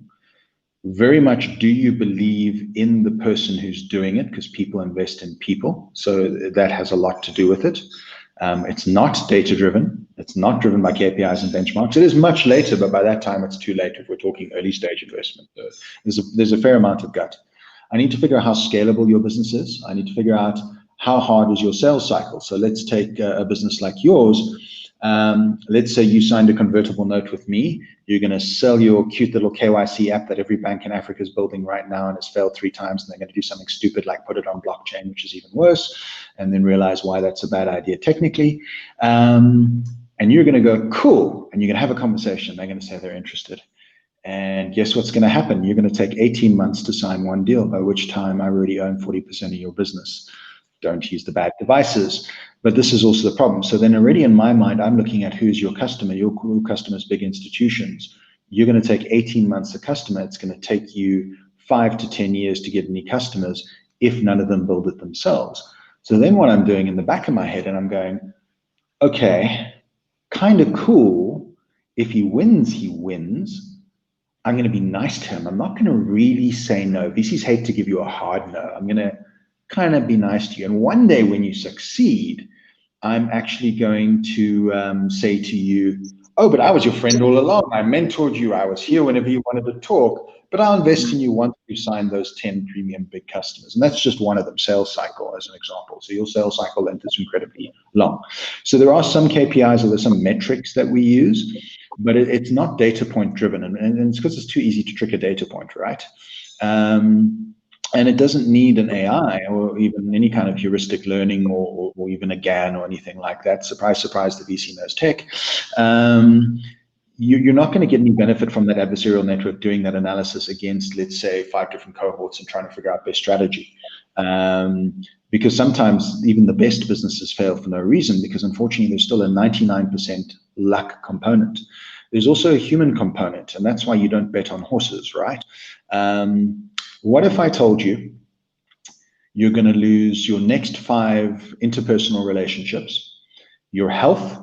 Very much, do you believe in the person who's doing it? Because people invest in people. So that has a lot to do with it. It's not data-driven. It's not driven by KPIs and benchmarks. It is much later, but by that time, it's too late if we're talking early-stage investment. There's a fair amount of gut. I need to figure out how scalable your business is. I need to figure out how hard is your sales cycle. So let's take a business like yours. Let's say you signed a convertible note with me. You're going to sell your cute little KYC app that every bank in Africa is building right now and has failed 3 times, and they're going to do something stupid like put it on blockchain, which is even worse, and then realize why that's a bad idea technically. And you're going to go, cool, and you're going to have a conversation. They're going to say they're interested. And guess what's going to happen? You're going to take 18 months to sign one deal, by which time I already own 40% of your business. Don't use the bad devices. But this is also the problem. So then already in my mind, I'm looking at who's your customer. Your customers, big institutions. You're going to take 18 months a customer. It's going to take you 5 to 10 years to get any customers if none of them build it themselves. So then what I'm doing in the back of my head, and I'm going, okay, kind of cool. If he wins, he wins. I'm going to be nice to him. I'm not going to really say no. VCs hate to give you a hard no. I'm going to kind of be nice to you. And one day when you succeed, I'm actually going to say to you, oh, but I was your friend all along. I mentored you. I was here whenever you wanted to talk, but I'll invest in you once you sign those 10 premium big customers. And that's just one of them, sales cycle as an example. So your sales cycle length is incredibly long. So there are some KPIs or there's some metrics that we use, but it's not data point driven. And it's because it's too easy to trick a data point, right? And it doesn't need an AI or even any kind of heuristic learning or even a GAN or anything like that. Surprise, surprise, the VC knows tech. You're not going to get any benefit from that adversarial network doing that analysis against, let's say, 5 different cohorts and trying to figure out best strategy. Because sometimes even the best businesses fail for no reason, because unfortunately there's still a 99% luck component. There's also a human component, and that's why you don't bet on horses, right? What if I told you you're going to lose your next 5 interpersonal relationships, your health,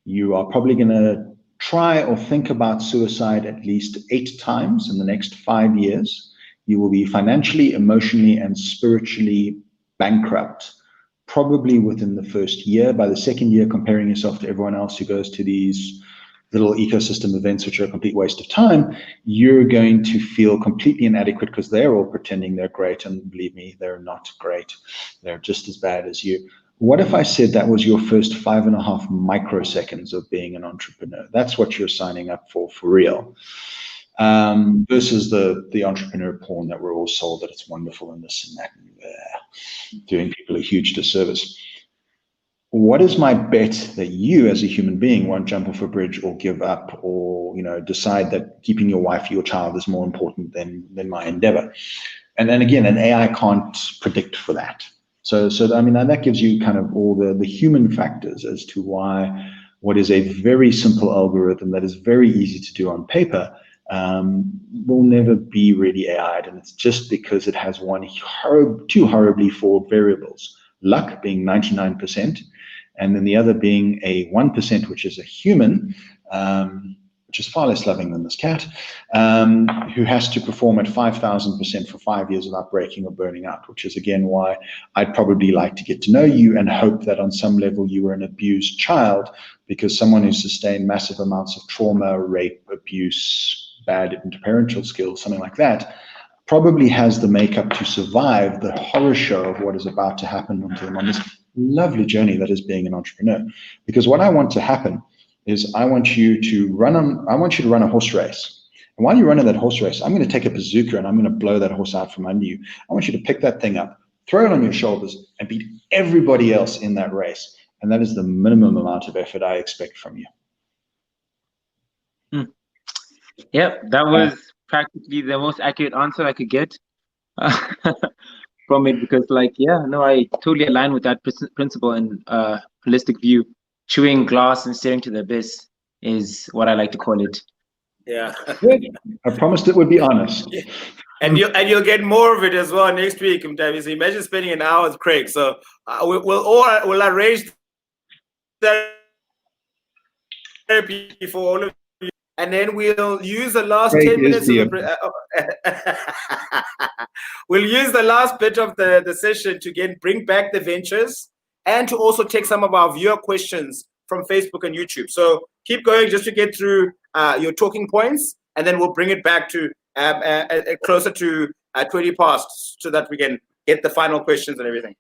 you are probably going to try or think about suicide at least 8 times in the next 5 years, you will be financially, emotionally, and spiritually bankrupt, probably within the first year. By the second year, comparing yourself to everyone else who goes to these little ecosystem events, which are a complete waste of time, you're going to feel completely inadequate because they're all pretending they're great. And believe me, they're not great. They're just as bad as you. What if I said that was your first 5.5 microseconds of being an entrepreneur? That's what you're signing up for real. Versus the entrepreneur porn that we're all sold that it's wonderful and this and that, and doing people a huge disservice. What is my bet that you as a human being won't jump off a bridge or give up or, decide that keeping your wife or your child is more important than my endeavor? And then again, an AI can't predict for that. So I mean, that gives you kind of all the human factors as to why what is a very simple algorithm that is very easy to do on paper will never be really AI'd. And it's just because it has two horribly flawed variables, luck being 99%, and then the other being a 1%, which is a human, which is far less loving than this cat, who has to perform at 5,000% for 5 years without breaking or burning out, which is again why I'd probably like to get to know you and hope that on some level you were an abused child, because someone who sustained massive amounts of trauma, rape, abuse, bad interparental skills, something like that, probably has the makeup to survive the horror show of what is about to happen to them on this lovely journey that is being an entrepreneur. Because what I want to happen is I want you to run a horse race. And while you're running that horse race, I'm going to take a bazooka and I'm going to blow that horse out from under you. I want you to pick that thing up, throw it on your shoulders, and beat everybody else in that race. And that is the minimum amount of effort I expect from you. Yep, that was practically the most accurate answer I could get from it, because I totally align with that principle and holistic view. Chewing glass and staring to the abyss is what I like to call it. Yeah. I promised it would be honest. And you'll get more of it as well next week. Imagine spending an hour with Craig. So we'll arrange therapy for all of you, and then we'll use the last 10 minutes of we'll use the last bit of the session to bring back the ventures and to also take some of our viewer questions from Facebook and YouTube. So keep going just to get through your talking points, and then we'll bring it back to closer to 20 past so that we can get the final questions and everything.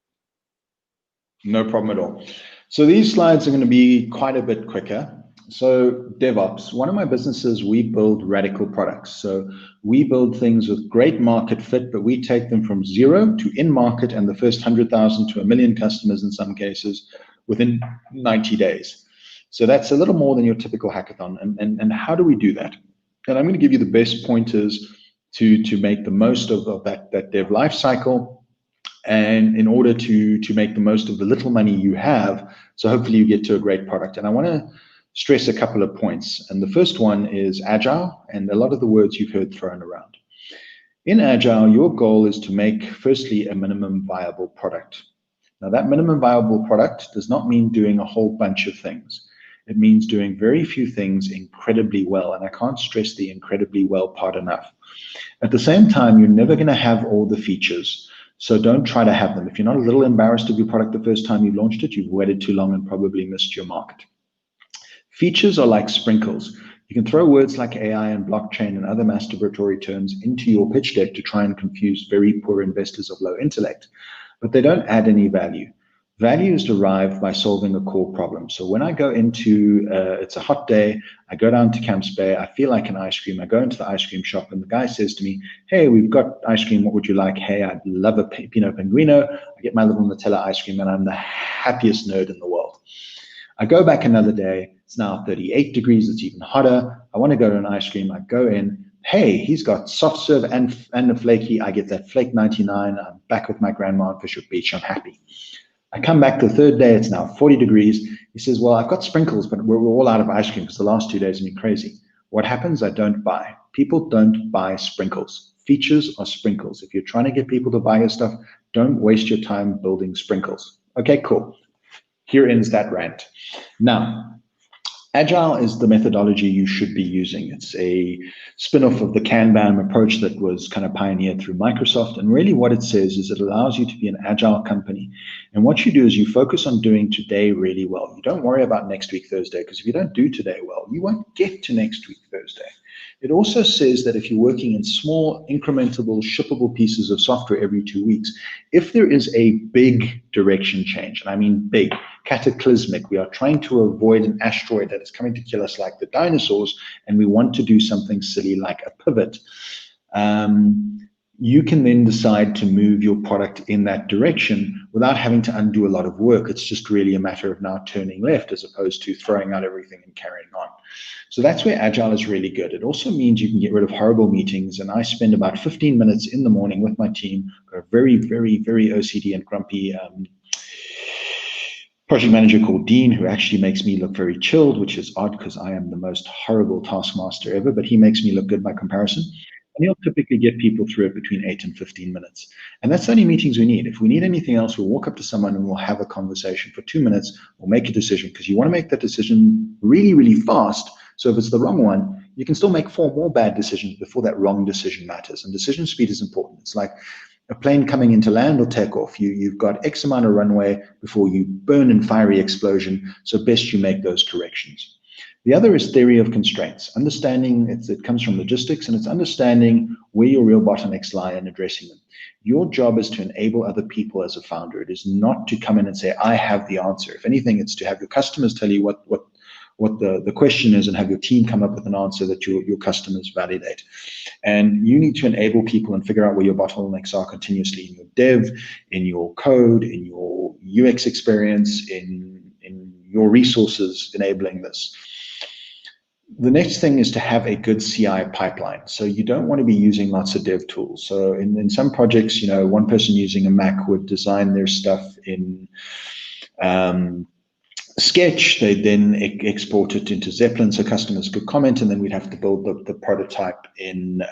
No problem at all. So these slides are going to be quite a bit quicker. So DevOps, one of my businesses, we build radical products. So we build things with great market fit, but we take them from zero to in market and the first 100,000 to 1 million customers in some cases within 90 days. So that's a little more than your typical hackathon. And how do we do that? And I'm going to give you the best pointers to make the most of that dev life cycle, and in order to make the most of the little money you have, so hopefully you get to a great product. And I want to stress a couple of points. And the first one is agile, and a lot of the words you've heard thrown around. In agile, your goal is to make, firstly, a minimum viable product. Now, that minimum viable product does not mean doing a whole bunch of things. It means doing very few things incredibly well, and I can't stress the incredibly well part enough. At the same time, you're never going to have all the features, so don't try to have them. If you're not a little embarrassed of your product the first time you launched it, you've waited too long and probably missed your market. Features are like sprinkles. You can throw words like AI and blockchain and other masturbatory terms into your pitch deck to try and confuse very poor investors of low intellect, but they don't add any value. Value is derived by solving a core problem. So when I go into, it's a hot day, I go down to Camps Bay, I feel like an ice cream, I go into the ice cream shop and the guy says to me, hey, we've got ice cream, what would you like? Hey, I'd love a Pinot Pinguino. I get my little Nutella ice cream and I'm the happiest nerd in the world. I go back another day, it's now 38 degrees, it's even hotter. I want to go to an ice cream, I go in, hey, he's got soft serve and a flaky, I get that flake 99, I'm back with my grandma on Fisher Beach, I'm happy. I come back the third day, it's now 40 degrees. He says, well, I've got sprinkles, but we're all out of ice cream because the last 2 days have been crazy. What happens? I don't buy. People don't buy sprinkles. Features are sprinkles. If you're trying to get people to buy your stuff, don't waste your time building sprinkles. Okay, cool. Here ends that rant. Now, Agile is the methodology you should be using. It's a spin-off of the Kanban approach that was kind of pioneered through Microsoft. And really what it says is it allows you to be an agile company. And what you do is you focus on doing today really well. You don't worry about next week, Thursday, because if you don't do today well, you won't get to next week, Thursday. It also says that if you're working in small, incrementable, shippable pieces of software every 2 weeks, if there is a big direction change, and I mean big, cataclysmic, we are trying to avoid an asteroid that is coming to kill us like the dinosaurs, and we want to do something silly like a pivot, you can then decide to move your product in that direction without having to undo a lot of work. It's just really a matter of now turning left as opposed to throwing out everything and carrying on. So that's where Agile is really good. It also means you can get rid of horrible meetings, and I spend about 15 minutes in the morning with my team, a very, very, very OCD and grumpy project manager called Dean, who actually makes me look very chilled, which is odd because I am the most horrible taskmaster ever, but he makes me look good by comparison. And he'll typically get people through it between 8 and 15 minutes. And that's the only meetings we need. If we need anything else, we'll walk up to someone and we'll have a conversation for 2 minutes. We'll make a decision because you want to make that decision really, really fast. So if it's the wrong one, you can still make 4 more bad decisions before that wrong decision matters. And decision speed is important. It's like a plane coming into land or takeoff. You've got X amount of runway before you burn in fiery explosion. So best you make those corrections. The other is theory of constraints. Understanding it comes from logistics, and it's understanding where your real bottlenecks lie and addressing them. Your job is to enable other people as a founder. It is not to come in and say, I have the answer. If anything, it's to have your customers tell you what the question is, and have your team come up with an answer that your customers validate. And you need to enable people and figure out where your bottlenecks are continuously in your dev, in your code, in your UX experience, in your resources enabling this. The next thing is to have a good CI pipeline. So you don't want to be using lots of dev tools. So in some projects, one person using a Mac would design their stuff in Sketch. They then export it into Zeppelin so customers could comment, and then we'd have to build the prototype in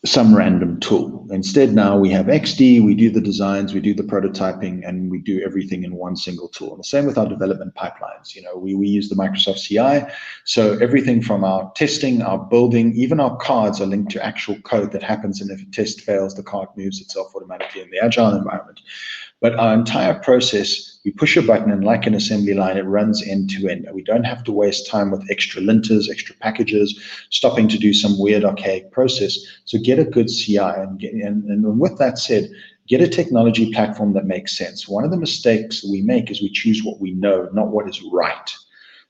some random tool. Instead, now we have XD, we do the designs, we do the prototyping, and we do everything in one single tool. And the same with our development pipelines. We use the Microsoft CI, so everything from our testing, our building, even our cards are linked to actual code that happens, and if a test fails, the card moves itself automatically in the agile environment. But our entire process, we push a button, and like an assembly line, it runs end to end. We don't have to waste time with extra linters, extra packages, stopping to do some weird archaic process. So get a good CI, and with that said, get a technology platform that makes sense. One of the mistakes we make is we choose what we know, not what is right.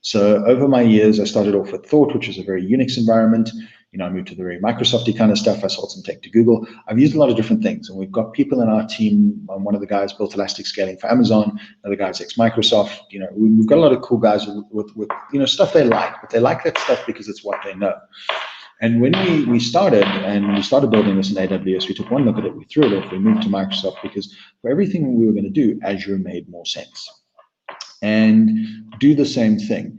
So over my years, I started off with Thought, which is a very Unix environment. I moved to the very Microsoft-y kind of stuff. I sold some tech to Google. I've used a lot of different things, and we've got people in our team. One of the guys built elastic scaling for Amazon. Another guy's ex-Microsoft. We've got a lot of cool guys with stuff they like, but they like that stuff because it's what they know. And when we started building this in AWS, we took one look at it, we threw it off, we moved to Microsoft, because for everything we were going to do, Azure made more sense. And do the same thing.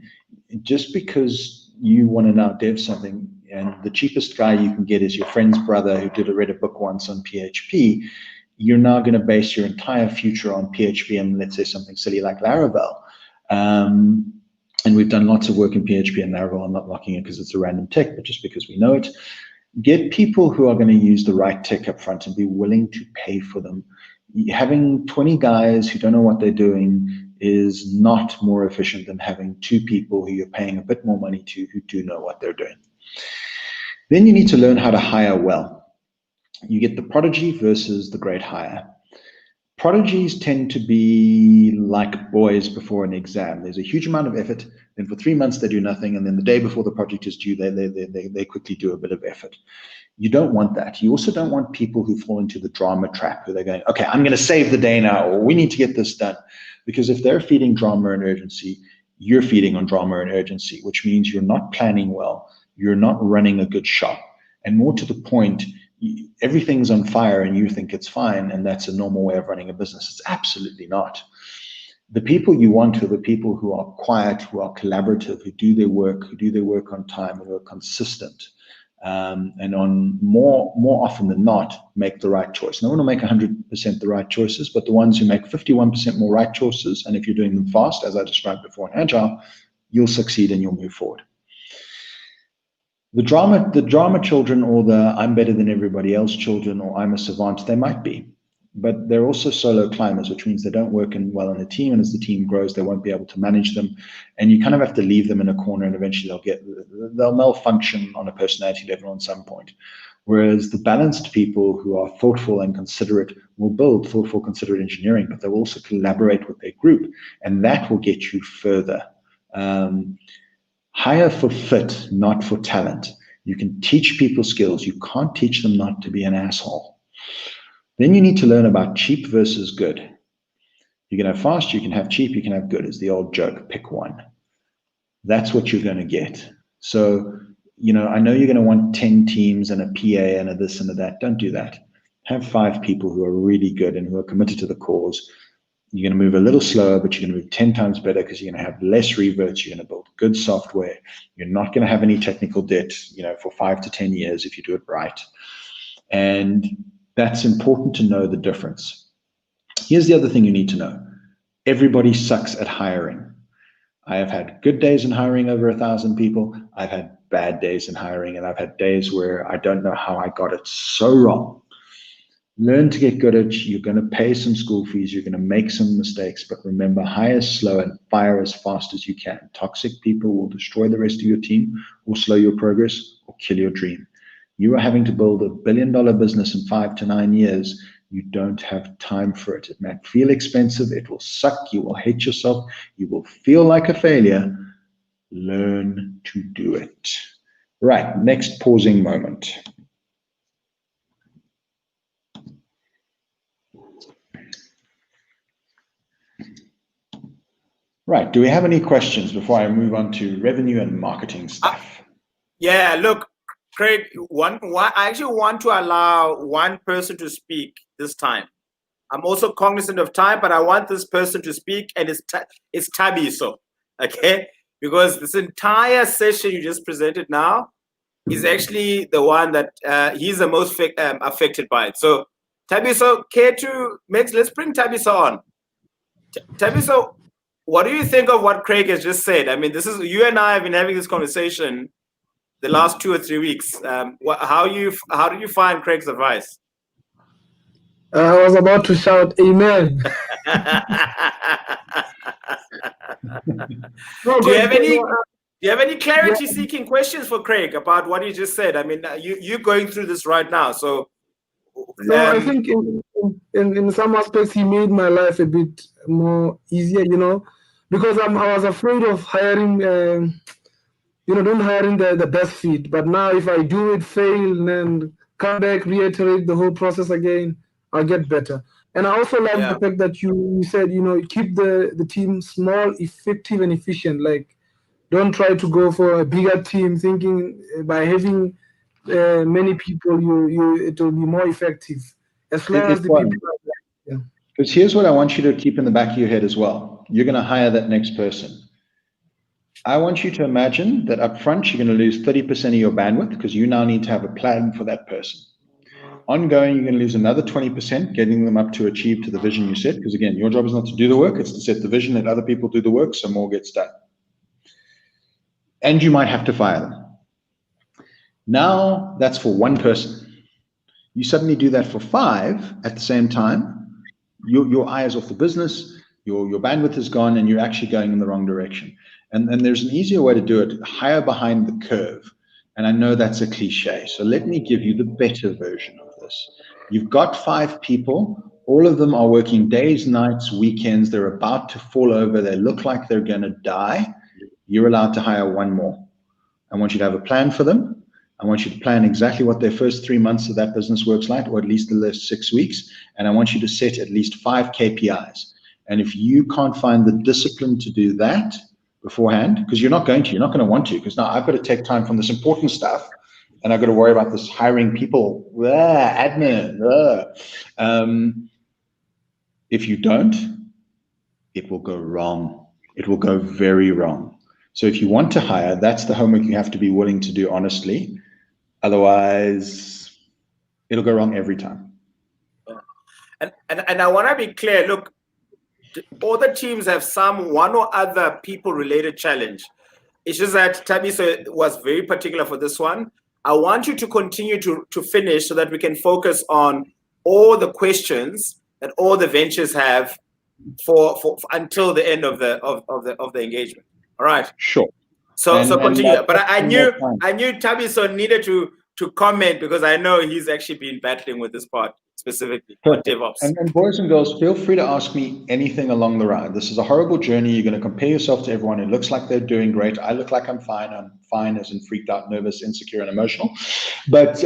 Just because you want to now dev something, and the cheapest guy you can get is your friend's brother who read a book once on PHP, you're now going to base your entire future on PHP and, let's say, something silly like Laravel. And we've done lots of work in PHP and Laravel. I'm not knocking it because it's a random tech, but just because we know it. Get people who are going to use the right tech up front and be willing to pay for them. Having 20 guys who don't know what they're doing is not more efficient than having 2 people who you're paying a bit more money to who do know what they're doing. Then you need to learn how to hire well. You get the prodigy versus the great hire. Prodigies tend to be like boys before an exam. There's a huge amount of effort, then for 3 months they do nothing, and then the day before the project is due, they quickly do a bit of effort. You don't want that. You also don't want people who fall into the drama trap, where they're going, okay, I'm going to save the day now, or we need to get this done. Because if they're feeding drama and urgency, you're feeding on drama and urgency, which means you're not planning well. You're not running a good shop. And more to the point, everything's on fire and you think it's fine, and that's a normal way of running a business. It's absolutely not. The people you want are the people who are quiet, who are collaborative, who do their work on time, who are consistent, and on more often than not, make the right choice. No one will make 100% the right choices, but the ones who make 51% more right choices, and if you're doing them fast, as I described before in Agile, you'll succeed and you'll move forward. The drama children, or the I'm better than everybody else children, or I'm a savant, they might be, but they're also solo climbers, which means they don't work well in a team, and as the team grows, they won't be able to manage them, and you kind of have to leave them in a corner, and eventually they'll malfunction on a personality level at some point. Whereas the balanced people who are thoughtful and considerate will build thoughtful, considerate engineering, but they'll also collaborate with their group, and that will get you further. Hire for fit, not for talent. You can teach people skills. You can't teach them not to be an asshole. Then you need to learn about cheap versus good. You can have fast, you can have cheap, you can have good. It's the old joke, pick one. That's what you're going to get. So, I know you're going to want 10 teams and a PA and a this and a that. Don't do that. Have 5 people who are really good and who are committed to the cause. You're going to move a little slower, but you're going to move 10 times better because you're going to have less reverts. You're going to build good software. You're not going to have any technical debt, for 5 to 10 years if you do it right. And that's important to know the difference. Here's the other thing you need to know. Everybody sucks at hiring. I have had good days in hiring over 1,000 people. I've had bad days in hiring, and I've had days where I don't know how I got it so wrong. Learn to get good at it. You're going to pay some school fees. You're going to make some mistakes, but remember, hire slow and fire as fast as you can. Toxic people will destroy the rest of your team, or slow your progress, or kill your dream. You are having to build $1 billion business in 5 to 9 years. You don't have time for it. It might feel expensive. It will suck. You will hate yourself. You will feel like a failure. Learn to do it. Right, next pausing moment. Right, do we have any questions before I move on to revenue and marketing stuff? Yeah, look, Craig, I actually want to allow one person to speak this time. I'm also cognizant of time, but I want this person to speak, and it's Thabiso, okay? Because this entire session you just presented now is actually the one that he's the most affected by it. So, Thabiso, let's bring Thabiso on. Thabiso, what do you think of what Craig has just said? I mean, you and I have been having this conversation the last 2 or 3 weeks. How did you find Craig's advice? I was about to shout amen. Do you have any clarity seeking questions for Craig about what he just said? I mean, you're going through this right now, so no, I think in some aspects he made my life a bit more easier, because I was afraid of hiring don't hiring the best fit. But now if I do it, fail, and come back, reiterate the whole process again, I'll get better. And I also like the fact that you said, keep the team small, effective, and efficient. Like, don't try to go for a bigger team, thinking by having many people, it will be more effective. As long as the people are there. Because here's what I want you to keep in the back of your head as well. You're going to hire that next person. I want you to imagine that up front, you're going to lose 30% of your bandwidth because you now need to have a plan for that person. Ongoing, you're going to lose another 20%, getting them up to achieve to the vision you set. Because again, your job is not to do the work, it's to set the vision, let other people do the work so more gets done. And you might have to fire them. Now, that's for one person. You suddenly do that for 5 at the same time, your eye is off the business, your bandwidth is gone, and you're actually going in the wrong direction. And there's an easier way to do it, hire behind the curve. And I know that's a cliche, so let me give you the better version of this. You've got 5 people, all of them are working days, nights, weekends, they're about to fall over, they look like they're gonna die. You're allowed to hire 1 more. I want you to have a plan for them. I want you to plan exactly what their first 3 months of that business works like, or at least the last 6 weeks. And I want you to set at least 5 KPIs. And if you can't find the discipline to do that beforehand, because you're not going to want to, because now I've got to take time from this important stuff and I've got to worry about this hiring people, admin. If you don't, it will go wrong. It will go very wrong. So if you want to hire, that's the homework you have to be willing to do honestly. Otherwise, it'll go wrong every time. And I want to be clear, look, all the teams have one or other people-related challenge. It's just that Thabiso was very particular for this one. I want you to continue to finish so that we can focus on all the questions that all the ventures have for until the end of the engagement. All right. Sure. So continue. But I knew Thabiso needed to comment because I know he's actually been battling with this part specifically on DevOps. And boys and girls, feel free to ask me anything along the ride. This is a horrible journey. You're going to compare yourself to everyone who looks like they're doing great. I look like I'm fine. I'm fine as in freaked out, nervous, insecure, and emotional. But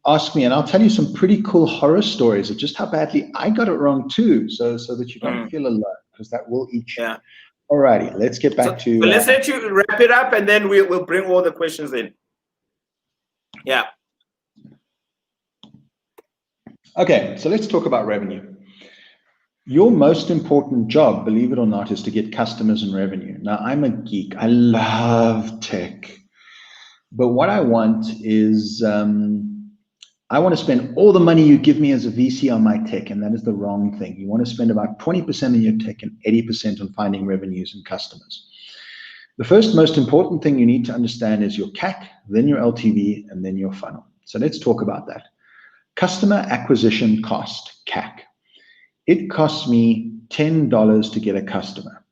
ask me, and I'll tell you some pretty cool horror stories of just how badly I got it wrong too, so that you don't feel alone, because that will eat you. Yeah. Alrighty, let's get back to. But let's let you wrap it up, and then we'll bring all the questions in. Yeah. Okay, so let's talk about revenue. Your most important job, believe it or not, is to get customers and revenue. Now, I'm a geek. I love tech. But what I want is, I want to spend all the money you give me as a VC on my tech, and that is the wrong thing. You want to spend about 20% on your tech and 80% on finding revenues and customers. The first most important thing you need to understand is your CAC, then your LTV, and then your funnel. So let's talk about that. Customer acquisition cost, CAC. It costs me $10 to get a customer.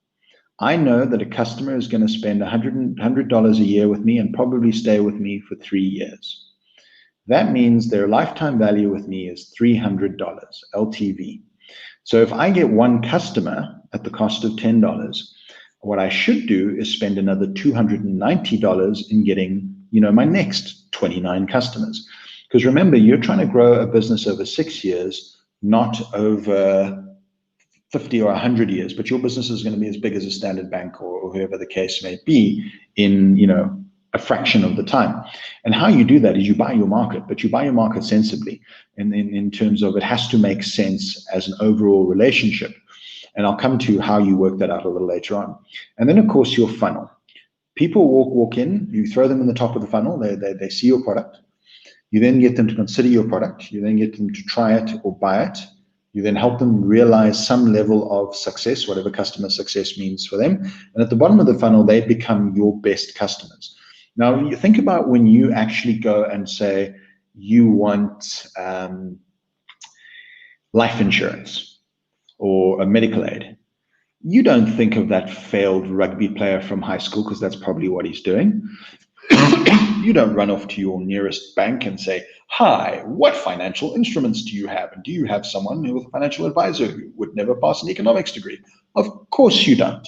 I know that a customer is going to spend $100 a year with me and probably stay with me for 3 years. That means their lifetime value with me is $300 LTV. So if I get one customer at the cost of $10, what I should do is spend another $290 in getting, my next 29 customers. Because remember, you're trying to grow a business over 6 years, not over 50 or 100 years, but your business is going to be as big as a Standard Bank or whoever the case may be in, a fraction of the time. And how you do that is you buy your market, but you buy your market sensibly in terms of it has to make sense as an overall relationship. And I'll come to how you work that out a little later on. And then, of course, your funnel. People walk in, you throw them in the top of the funnel, they see your product. You then get them to consider your product. You then get them to try it or buy it. You then help them realize some level of success, whatever customer success means for them. And at the bottom of the funnel, they become your best customers. Now, you think about when you actually go and say you want life insurance or a medical aid. You don't think of that failed rugby player from high school because that's probably what he's doing. You don't run off to your nearest bank and say, hi, what financial instruments do you have? And do you have someone with a financial advisor who would never pass an economics degree? Of course you don't.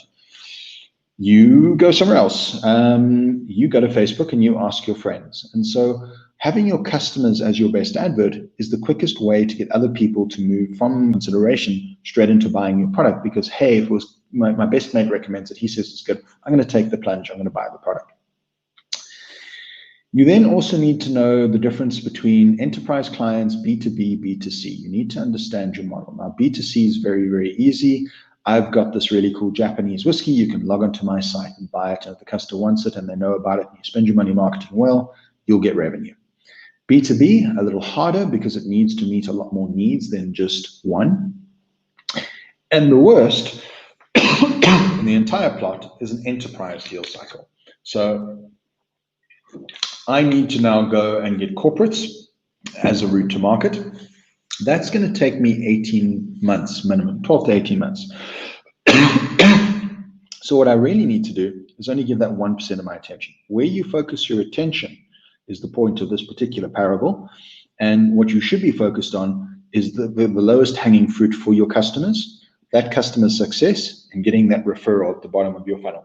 You go somewhere else. You go to Facebook and you ask your friends. And so having your customers as your best advert is the quickest way to get other people to move from consideration straight into buying your product because, hey, if it was my best mate recommends it, he says it's good, I'm going to take the plunge, I'm going to buy the product. You then also need to know the difference between enterprise clients, B2B, B2C. You need to understand your model. Now, B2C is very, very easy. I've got this really cool Japanese whiskey. You can log onto my site and buy it. And if the customer wants it and they know about it, and you spend your money marketing well, you'll get revenue. B2B, a little harder because it needs to meet a lot more needs than just one. And the worst in the entire plot is an enterprise deal cycle. So I need to now go and get corporates as a route to market. That's going to take me 18 months minimum, 12 to 18 months. So what I really need to do is only give that 1% of my attention. Where you focus your attention is the point of this particular parable. And what you should be focused on is the lowest hanging fruit for your customers, that customer success, and getting that referral at the bottom of your funnel.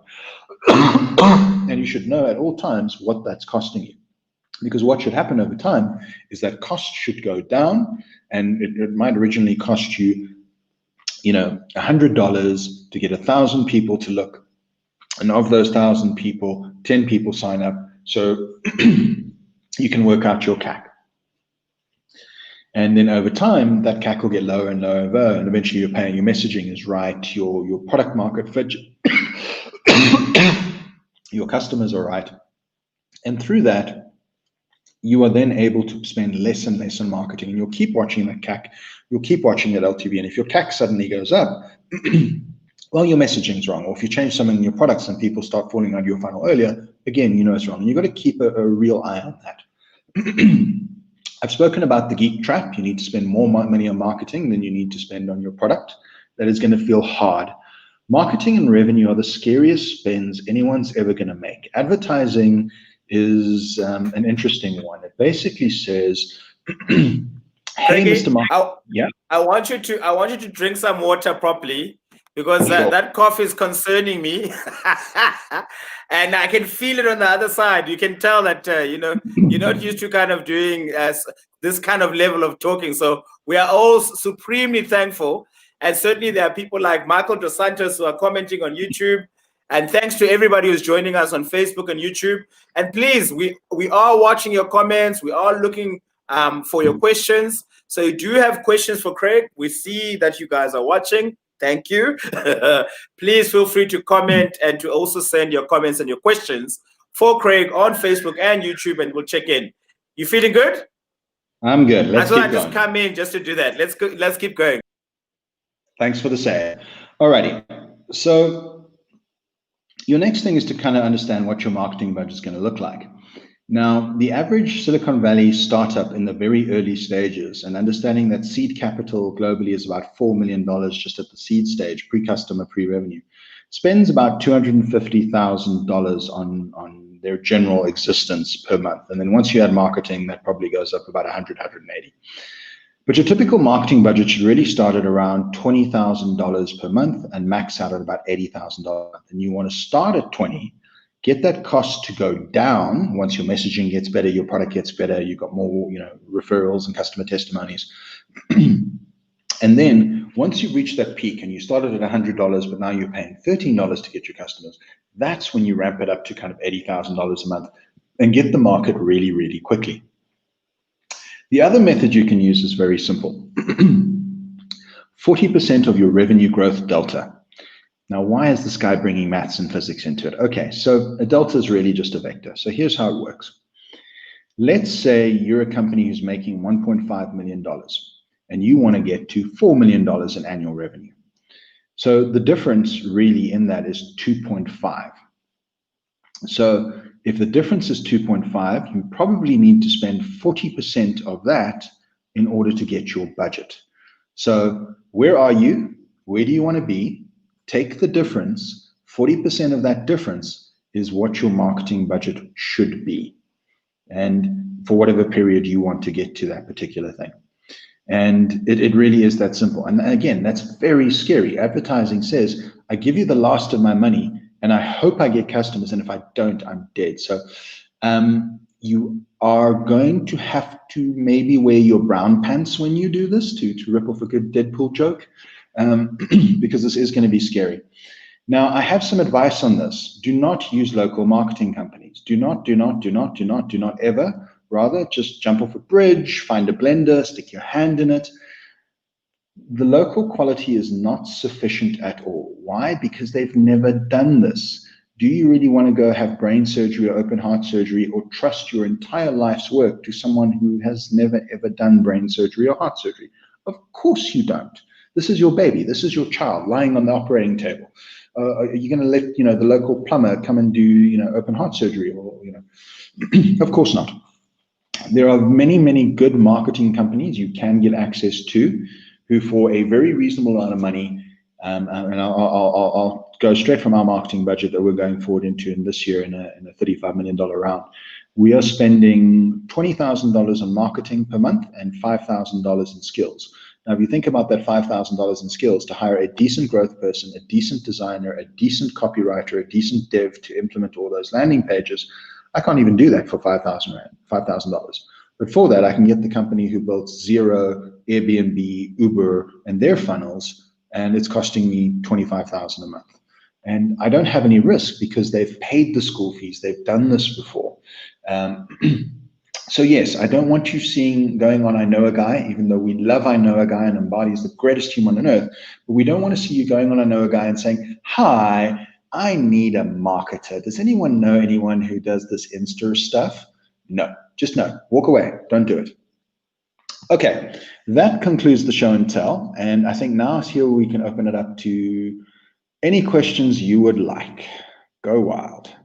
And you should know at all times what that's costing you. Because what should happen over time is that cost should go down, and it might originally cost you, $100 to get 1,000 people to look. And of those 1,000 people, 10 people sign up. So you can work out your CAC. And then over time, that CAC will get lower and lower, and eventually you're paying, your messaging is right, your product market fit, your customers are right. And through that, you are then able to spend less and less on marketing, and you'll keep watching that CAC, you'll keep watching that LTV. And if your CAC suddenly goes up, well, your messaging's wrong. Or if you change something in your products and people start falling out of your funnel earlier, again, you know it's wrong. And you've got to keep a real eye on that. I've spoken about the geek trap. You need to spend more money on marketing than you need to spend on your product. That is going to feel hard. Marketing and revenue are the scariest spends anyone's ever going to make. Advertising is an interesting one. It basically says, "Hey, Mr. Mark, I want you to drink some water properly because that cough is concerning me, and I can feel it on the other side. You can tell that you're not used to kind of doing this kind of level of talking. So we are all supremely thankful, and certainly there are people like Michael Dos Santos who are commenting on YouTube. And thanks to everybody who's joining us on Facebook and YouTube. And please, we are watching your comments. We are looking for your questions. So you do have questions for Craig. We see that you guys are watching. Thank you. Please feel free to comment and to also send your comments and your questions for Craig on Facebook and YouTube, and we'll check in. You feeling good? I'm good. Let's keep going. Just come in just to do that. Let's keep going. Thanks for the say. Alrighty. So your next thing is to kind of understand what your marketing budget is going to look like. Now, the average Silicon Valley startup in the very early stages, and understanding that seed capital globally is about $4 million just at the seed stage, pre-customer, pre-revenue, spends about $250,000 on their general existence per month. And then once you add marketing, that probably goes up about 180. But your typical marketing budget should really start at around $20,000 per month and max out at about $80,000. And you want to start at 20, get that cost to go down once your messaging gets better, your product gets better, you've got more, referrals and customer testimonies. And then once you reach that peak and you started at $100, but now you're paying $13 to get your customers, that's when you ramp it up to kind of $80,000 a month and get the market really, really quickly. The other method you can use is very simple. 40% of your revenue growth delta. Now, why is this guy bringing maths and physics into it? Okay, so a delta is really just a vector. So here's how it works. Let's say you're a company who's making $1.5 million and you want to get to $4 million in annual revenue. So the difference really in that is 2.5. So if the difference is 2.5, you probably need to spend 40% of that in order to get your budget. So where are you? Where do you want to be? Take the difference. 40% of that difference is what your marketing budget should be. And for whatever period you want to get to that particular thing. And it really is that simple. And again, that's very scary. Advertising says, I give you the last of my money and I hope I get customers. And if I don't, I'm dead. So you are going to have to maybe wear your brown pants when you do this to rip off a good Deadpool joke, because this is going to be scary. Now, I have some advice on this. Do not use local marketing companies. Do not ever. Rather, just jump off a bridge, find a blender, stick your hand in it. The local quality is not sufficient at all. Why? Because they've never done this. Do you really want to go have brain surgery or open heart surgery or trust your entire life's work to someone who has never, ever done brain surgery or heart surgery? Of course you don't. This is your baby. This is your child lying on the operating table. Are you going to let the local plumber come and do open heart surgery or Of course not. There are many, many good marketing companies you can get access to who for a very reasonable amount of money, and I'll go straight from our marketing budget that we're going forward into in this year in a $35 million round. We are spending $20,000 on marketing per month and $5,000 in skills. Now, if you think about that $5,000 in skills to hire a decent growth person, a decent designer, a decent copywriter, a decent dev to implement all those landing pages, I can't even do that for $5,000. But for that, I can get the company who built Zero, Airbnb, Uber, and their funnels, and it's costing me $25,000 a month. And I don't have any risk because they've paid the school fees. They've done this before. So yes, I don't want you going on I Know a Guy, even though we love I Know a Guy and Embody is the greatest human on earth. But we don't want to see you going on I Know a Guy and saying, hi, I need a marketer. Does anyone know anyone who does this Insta stuff? No, just no. Walk away. Don't do it. Okay, that concludes the show and tell. And I think now here we can open it up to any questions you would like. Go wild.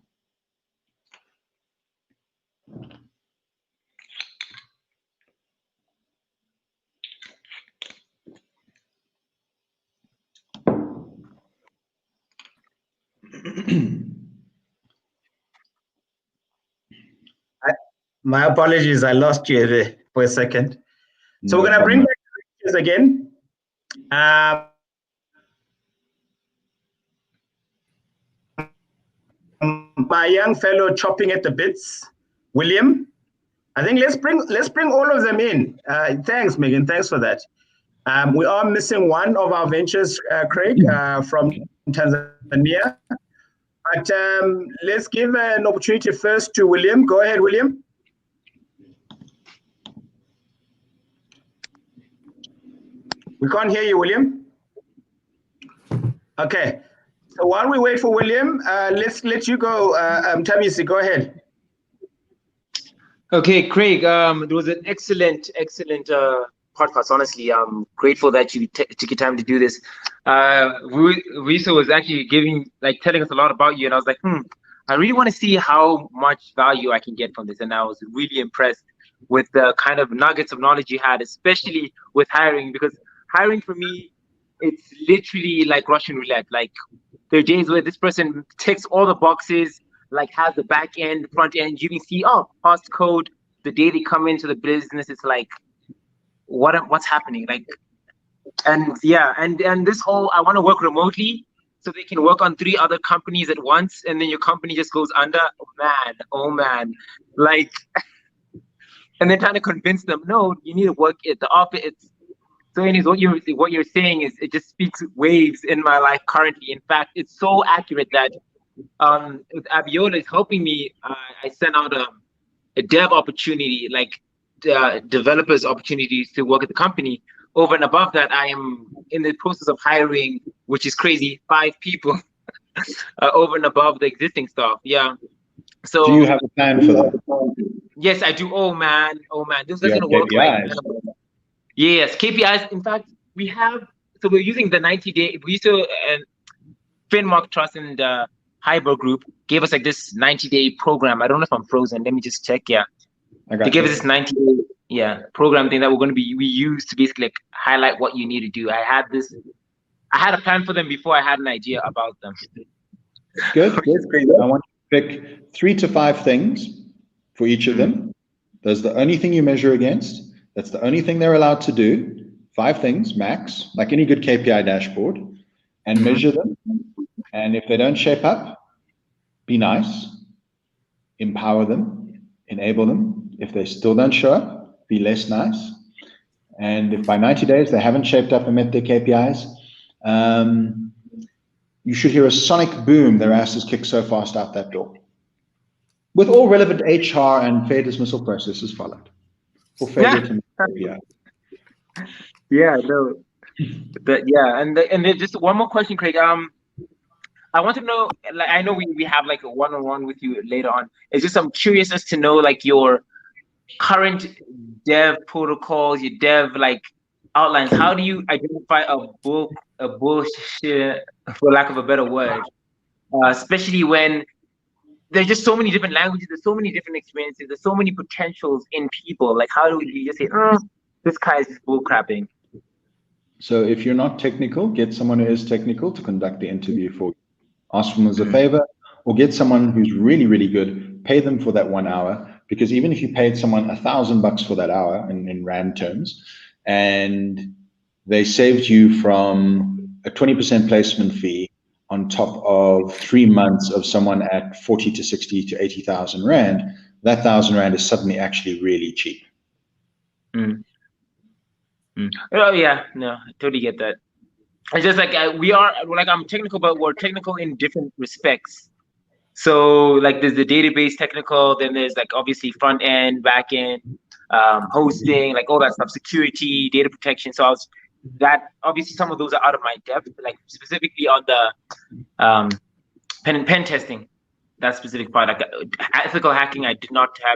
My apologies, I lost you there for a second. So we're going to bring back the questions again. My young fellow chopping at the bits, William. I think let's bring all of them in. Thanks, Megan. Thanks for that. We are missing one of our ventures, Craig, from Tanzania. But let's give an opportunity first to William. Go ahead, William. We can't hear you, William. Okay. So while we wait for William, let's let you go. Dumisani, go ahead. Okay, Craig, it was an excellent podcast. Honestly, I'm grateful that you took your time to do this. Vuyisa was actually telling us a lot about you, and I was like, I really want to see how much value I can get from this. And I was really impressed with the kind of nuggets of knowledge you had, especially with hiring, because hiring for me, it's literally like Russian roulette. Like, there are days where this person ticks all the boxes, like has the back end, front end. You can see, past code. The day they come into the business, it's like, what's happening? Like, and this whole, I want to work remotely so they can work on 3 other companies at once, and then your company just goes under. Oh man, like, and then trying to convince them, no, you need to work at the office. So anyways, what you're saying is, it just speaks waves in my life currently. In fact, it's so accurate that with Abiola is helping me. I sent out a dev opportunity, like developers opportunities to work at the company. Over and above that, I am in the process of hiring, which is crazy, 5 people over and above the existing staff. Yeah. So do you have a plan for that? Yes, I do. Oh man, this is gonna work like. Yes, KPIs. In fact, we're using the 90-day. We used to, Finmark Trust and HYBR Group gave us like this 90-day program. I don't know if I'm frozen. Let me just check. Yeah, they gave us this 90-day program thing that we use to basically like highlight what you need to do. I had a plan for them before I had an idea about them. Good. I want you to pick 3 to 5 things for each of them. That's the only thing you measure against. That's the only thing they're allowed to do. 5 things max, like any good KPI dashboard, and measure them. And if they don't shape up, be nice, empower them, enable them. If they still don't show up, be less nice. And if by 90 days they haven't shaped up and met their KPIs, you should hear a sonic boom. Their asses kick so fast out that door, with all relevant HR and fair dismissal processes followed. For failure to meet KPI. Yeah, no. And then just one more question, Craig. I want to know, like, I know we have like a one-on-one with you later on. It's just, I'm curious as to know like your current dev protocols, your dev like outlines. How do you identify a bullshit, for lack of a better word, especially when there's just so many different languages, there's so many different experiences, there's so many potentials in people. Like, how do you just say, this guy is just bullcrapping? So if you're not technical, get someone who is technical to conduct the interview for you. Ask them as a favor, or get someone who's really, really good, pay them for that 1 hour, because even if you paid someone $1,000 for that hour in Rand terms, and they saved you from a 20% placement fee on top of 3 months of someone at 40 to 60 to 80,000 Rand, that 1,000 Rand is suddenly actually really cheap. Oh yeah, no, I totally get that. It's just like I'm technical, but we're technical in different respects. So like there's the database technical, then there's like obviously front end, back end, hosting, like all that stuff, security, data protection. So obviously some of those are out of my depth, like specifically on the pen testing, that specific part. Like ethical hacking, I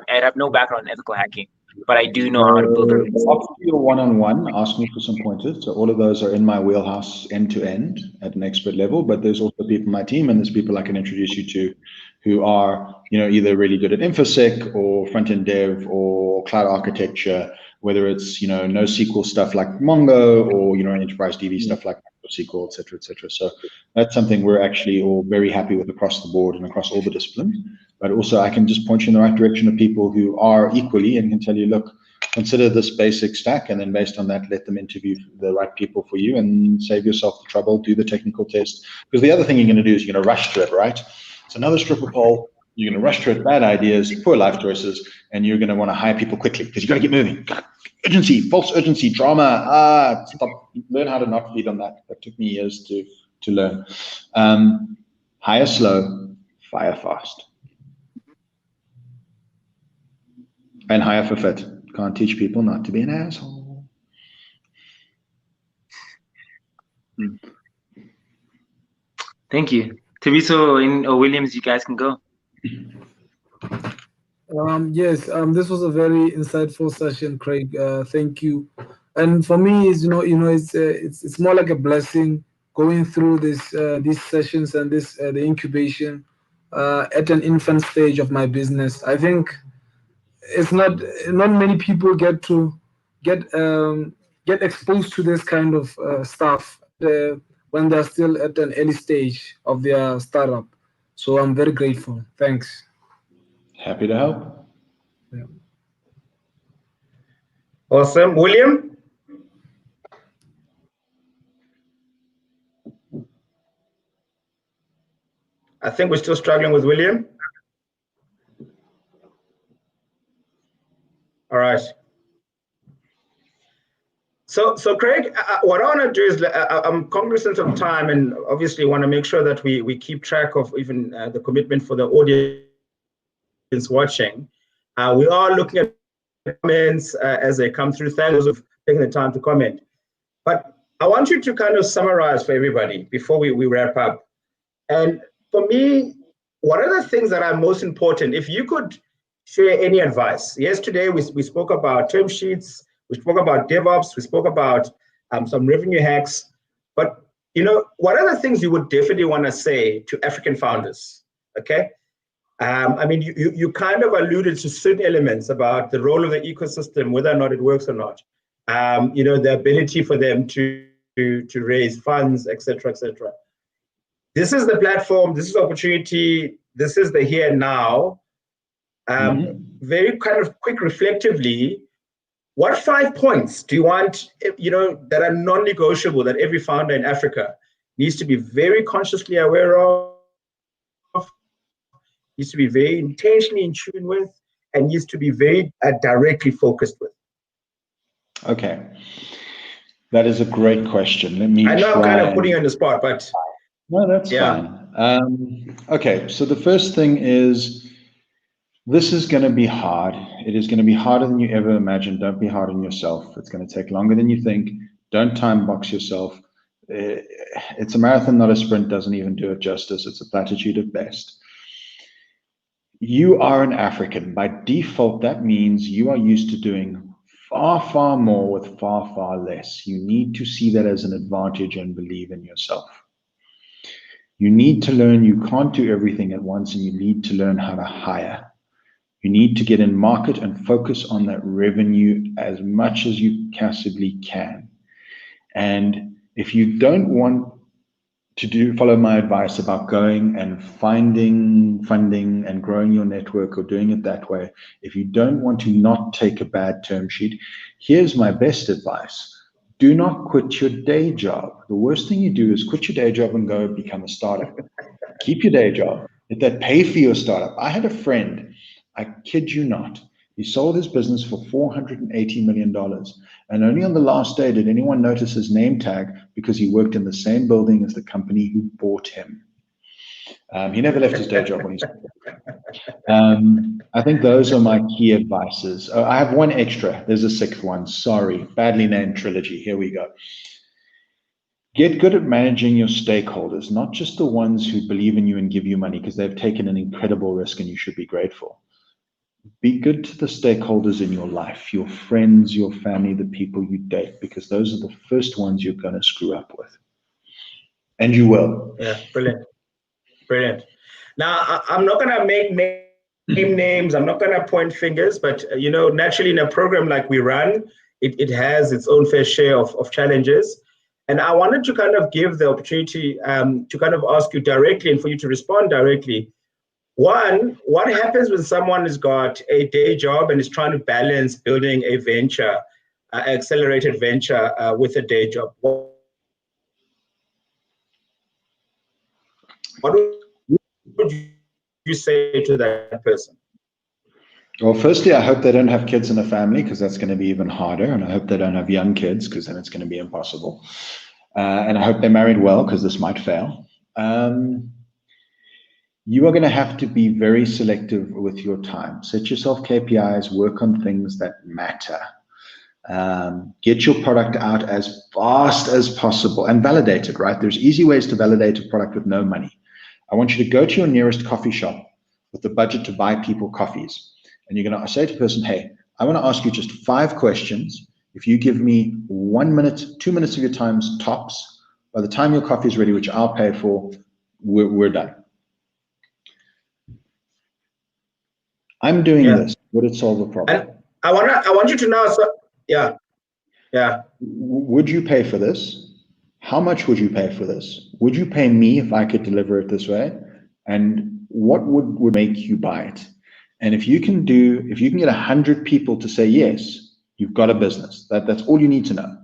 have no background in ethical hacking, but I do know how to build it. After your one-on-one, ask me for some pointers. So all of those are in my wheelhouse end to end at an expert level, but there's also people in my team, and there's people I can introduce you to who are, either really good at infosec or front-end dev or cloud architecture, whether it's, NoSQL stuff like Mongo or, enterprise DB stuff like SQL, et cetera, et cetera. So that's something we're actually all very happy with across the board and across all the disciplines. But also I can just point you in the right direction of people who are equally and can tell you, look, consider this basic stack, and then based on that, let them interview the right people for you and save yourself the trouble, do the technical test. Because the other thing you're going to do is you're going to rush to it, right? It's another stripper pole. You're going to rush to it, bad ideas, poor life choices, and you're going to want to hire people quickly because you got to get moving. Urgency, false urgency, drama. Stop. Learn how to not feed on that. That took me years to learn. Hire slow, fire fast. And hire for fit. Can't teach people not to be an asshole. Thank you. Taviso or Williams, you guys can go. Yes, this was a very insightful session, Craig. Thank you. And for me, it's more like a blessing going through these sessions and the incubation at an infant stage of my business. I think it's not many people get exposed to this kind of stuff when they're still at an early stage of their startup. So I'm very grateful. Thanks. Happy to help. Yeah. Awesome. William? I think we're still struggling with William. All right. So Craig, what I want to do is, I'm cognizant of time, and obviously want to make sure that we keep track of even the commitment for the audience watching. We are looking at comments as they come through. Thank those of taking the time to comment. But I want you to kind of summarize for everybody before we wrap up. And for me, what are the things that are most important? If you could share any advice. Yesterday, we spoke about term sheets, we spoke about DevOps, we spoke about some revenue hacks. But, what are the things you would definitely want to say to African founders? Okay. I mean, you kind of alluded to certain elements about the role of the ecosystem, whether or not it works or not. The ability for them to raise funds, et cetera, et cetera. This is the platform, this is the opportunity, this is the here and now. Very kind of quick reflectively, what 5 points do you want, that are non-negotiable that every founder in Africa needs to be very consciously aware of, needs to be very intentionally in tune with, and needs to be very directly focused with? Okay. That is a great question. Let me I know I'm kind of putting you on the spot, but... No, that's fine. Okay, so the first thing is, this is going to be hard. It is going to be harder than you ever imagined. Don't be hard on yourself. It's going to take longer than you think. Don't time box yourself. It's a marathon, not a sprint. Doesn't even do it justice. It's a platitude at best. You are an African. By default, that means you are used to doing far, far more with far, far less. You need to see that as an advantage and believe in yourself. You need to learn you can't do everything at once, and you need to learn how to hire. You need to get in market and focus on that revenue as much as you possibly can. And if you don't want to follow my advice about going and finding funding and growing your network or doing it that way, if you don't want to not take a bad term sheet, here's my best advice. Do not quit your day job. The worst thing you do is quit your day job and go become a startup. Keep your day job. Let that pay for your startup. I had a friend, I kid you not, he sold his business for $480 million. And only on the last day did anyone notice his name tag, because he worked in the same building as the company who bought him. He never left his day job when he sold. I think those are my key advices. I have one extra. There's a sixth one. Sorry, badly named trilogy. Here we go. Get good at managing your stakeholders, not just the ones who believe in you and give you money, because they've taken an incredible risk and you should be grateful. Be good to the stakeholders in your life, your friends, your family, the people you date, because those are the first ones you're going to screw up with. And you will. Yeah, brilliant. Brilliant. Now, I'm not going to make names, I'm not going to point fingers, but, naturally in a program like we run, it has its own fair share of challenges. And I wanted to kind of give the opportunity to kind of ask you directly and for you to respond directly. One, what happens when someone has got a day job and is trying to balance building a venture, accelerated venture with a day job? What would you say to that person? Well, firstly, I hope they don't have kids in a family, because that's going to be even harder. And I hope they don't have young kids, because then it's going to be impossible. And I hope they're married well, because this might fail. You are going to have to be very selective with your time. Set yourself KPIs, work on things that matter. Get your product out as fast as possible and validate it, right? There's easy ways to validate a product with no money. I want you to go to your nearest coffee shop with the budget to buy people coffees. And you're going to say to the person, hey, I want to ask you just 5 questions. If you give me 1 minute, 2 minutes of your time tops, by the time your coffee is ready, which I'll pay for, we're done. I'm doing this. Would it solve a problem? And I want you to know. So, yeah. Would you pay for this? How much would you pay for this? Would you pay me if I could deliver it this way? And what would make you buy it? And if you can get 100 people to say yes, you've got a business. That's all you need to know.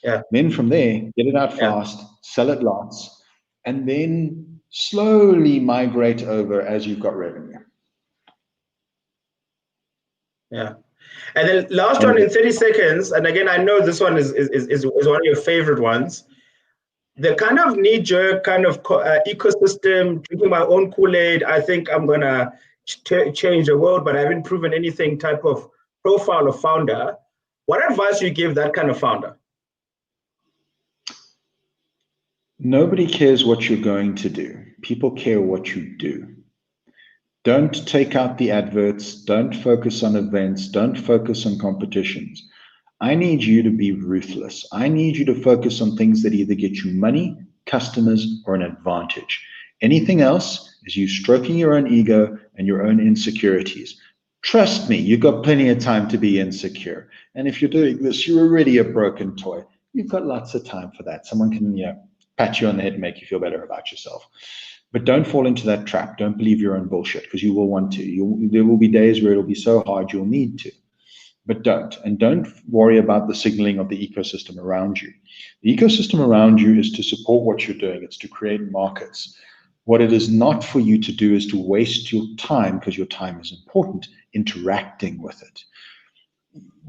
Yeah. Then from there, get it out fast, sell it lots, and then slowly migrate over as you've got revenue. Yeah. And then last one in 30 seconds, and again, I know this one is one of your favorite ones. The kind of knee-jerk kind of ecosystem, drinking my own Kool-Aid, I think I'm going to change the world, but I haven't proven anything type of profile of founder. What advice do you give that kind of founder? Nobody cares what you're going to do. People care what you do. Don't take out the adverts. Don't focus on events. Don't focus on competitions. I need you to be ruthless. I need you to focus on things that either get you money, customers, or an advantage. Anything else is you stroking your own ego and your own insecurities. Trust me, you've got plenty of time to be insecure. And if you're doing this, you're already a broken toy. You've got lots of time for that. Someone can, pat you on the head and make you feel better about yourself. But don't fall into that trap. Don't believe your own bullshit, because you will want to. There will be days where it'll be so hard you'll need to. But don't. And don't worry about the signaling of the ecosystem around you. The ecosystem around you is to support what you're doing. It's to create markets. What it is not for you to do is to waste your time, because your time is important, interacting with it.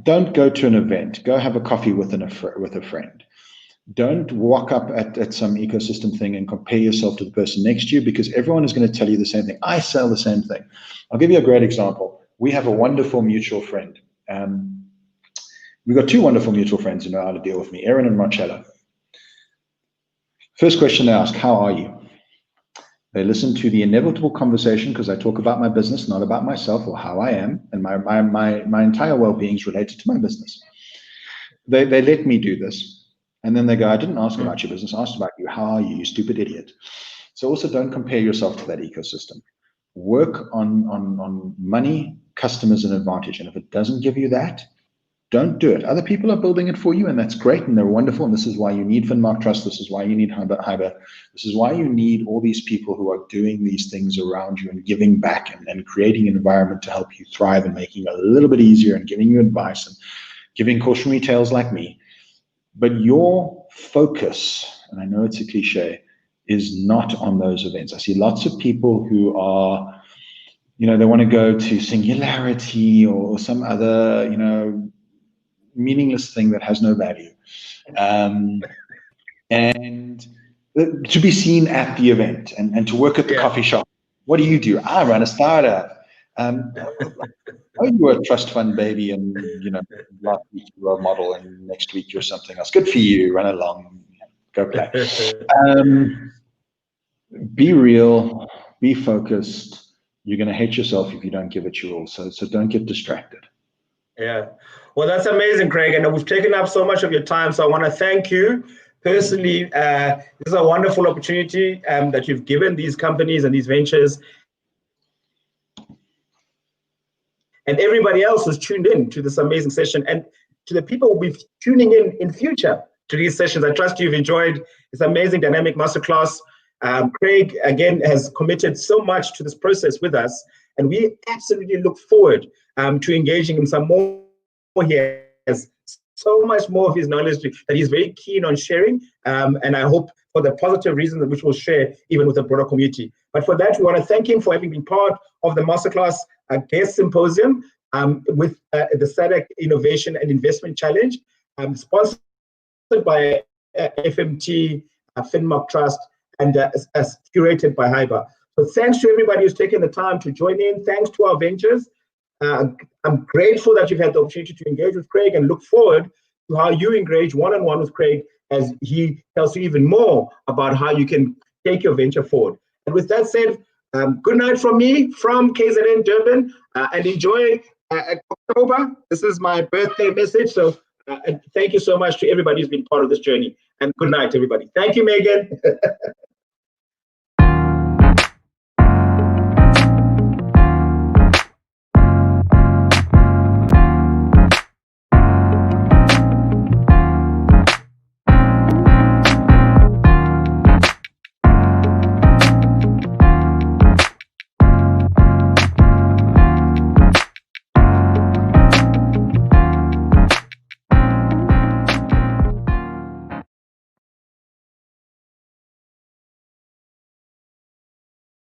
Don't go to an event. Go have a coffee with a friend. Don't walk up at some ecosystem thing and compare yourself to the person next to you, because everyone is going to tell you the same thing. I sell the same thing. I'll give you a great example. We have a wonderful mutual friend. We've got two wonderful mutual friends who know how to deal with me, Aaron and Marcella. First question they ask, how are you? They listen to the inevitable conversation, because I talk about my business, not about myself or how I am, and my entire well-being is related to my business. They let me do this. And then they go, I didn't ask about your business, I asked about you. How are you, you stupid idiot? So also don't compare yourself to that ecosystem. Work on money, customers, and advantage. And if it doesn't give you that, don't do it. Other people are building it for you, and that's great, and they're wonderful. And this is why you need Finmark Trust. This is why you need HYBR. This is why you need all these people who are doing these things around you and giving back and creating an environment to help you thrive and making it a little bit easier and giving you advice and giving cautionary tales like me. But your focus, and I know it's a cliche, is not on those events. I see lots of people who are, they want to go to Singularity or some other, meaningless thing that has no value. And to be seen at the event and to work at the coffee shop. What do? I run a startup. Oh, you were a trust fund baby, and last week you were a model, and next week you're something else. Good for you. Run along, go play. Be real, be focused. You're going to hate yourself if you don't give it your all. So don't get distracted. Yeah, well, that's amazing, Craig, and we've taken up so much of your time. So I want to thank you personally. This is a wonderful opportunity that you've given these companies and these ventures. And everybody else who's tuned in to this amazing session, and to the people who will be tuning in future to these sessions. I trust you've enjoyed this amazing dynamic masterclass. Craig, again, has committed so much to this process with us, and we absolutely look forward to engaging in some more here. Has so much more of his knowledge that he's very keen on sharing, and I hope for the positive reasons which we'll share even with the broader community. But for that, we want to thank him for having been part of the masterclass guest symposium with the SADC Innovation and Investment Challenge, sponsored by FMT, Finmark Trust, and as curated by HYBR. So thanks to everybody who's taken the time to join in. Thanks to our ventures. I'm grateful that you've had the opportunity to engage with Craig, and look forward to how you engage one-on-one with Craig as he tells you even more about how you can take your venture forward. And with that said, good night from me, from KZN Durban, and enjoy October. This is my birthday message, so And thank you so much to everybody who's been part of this journey. And good night, everybody. Thank you, Megan.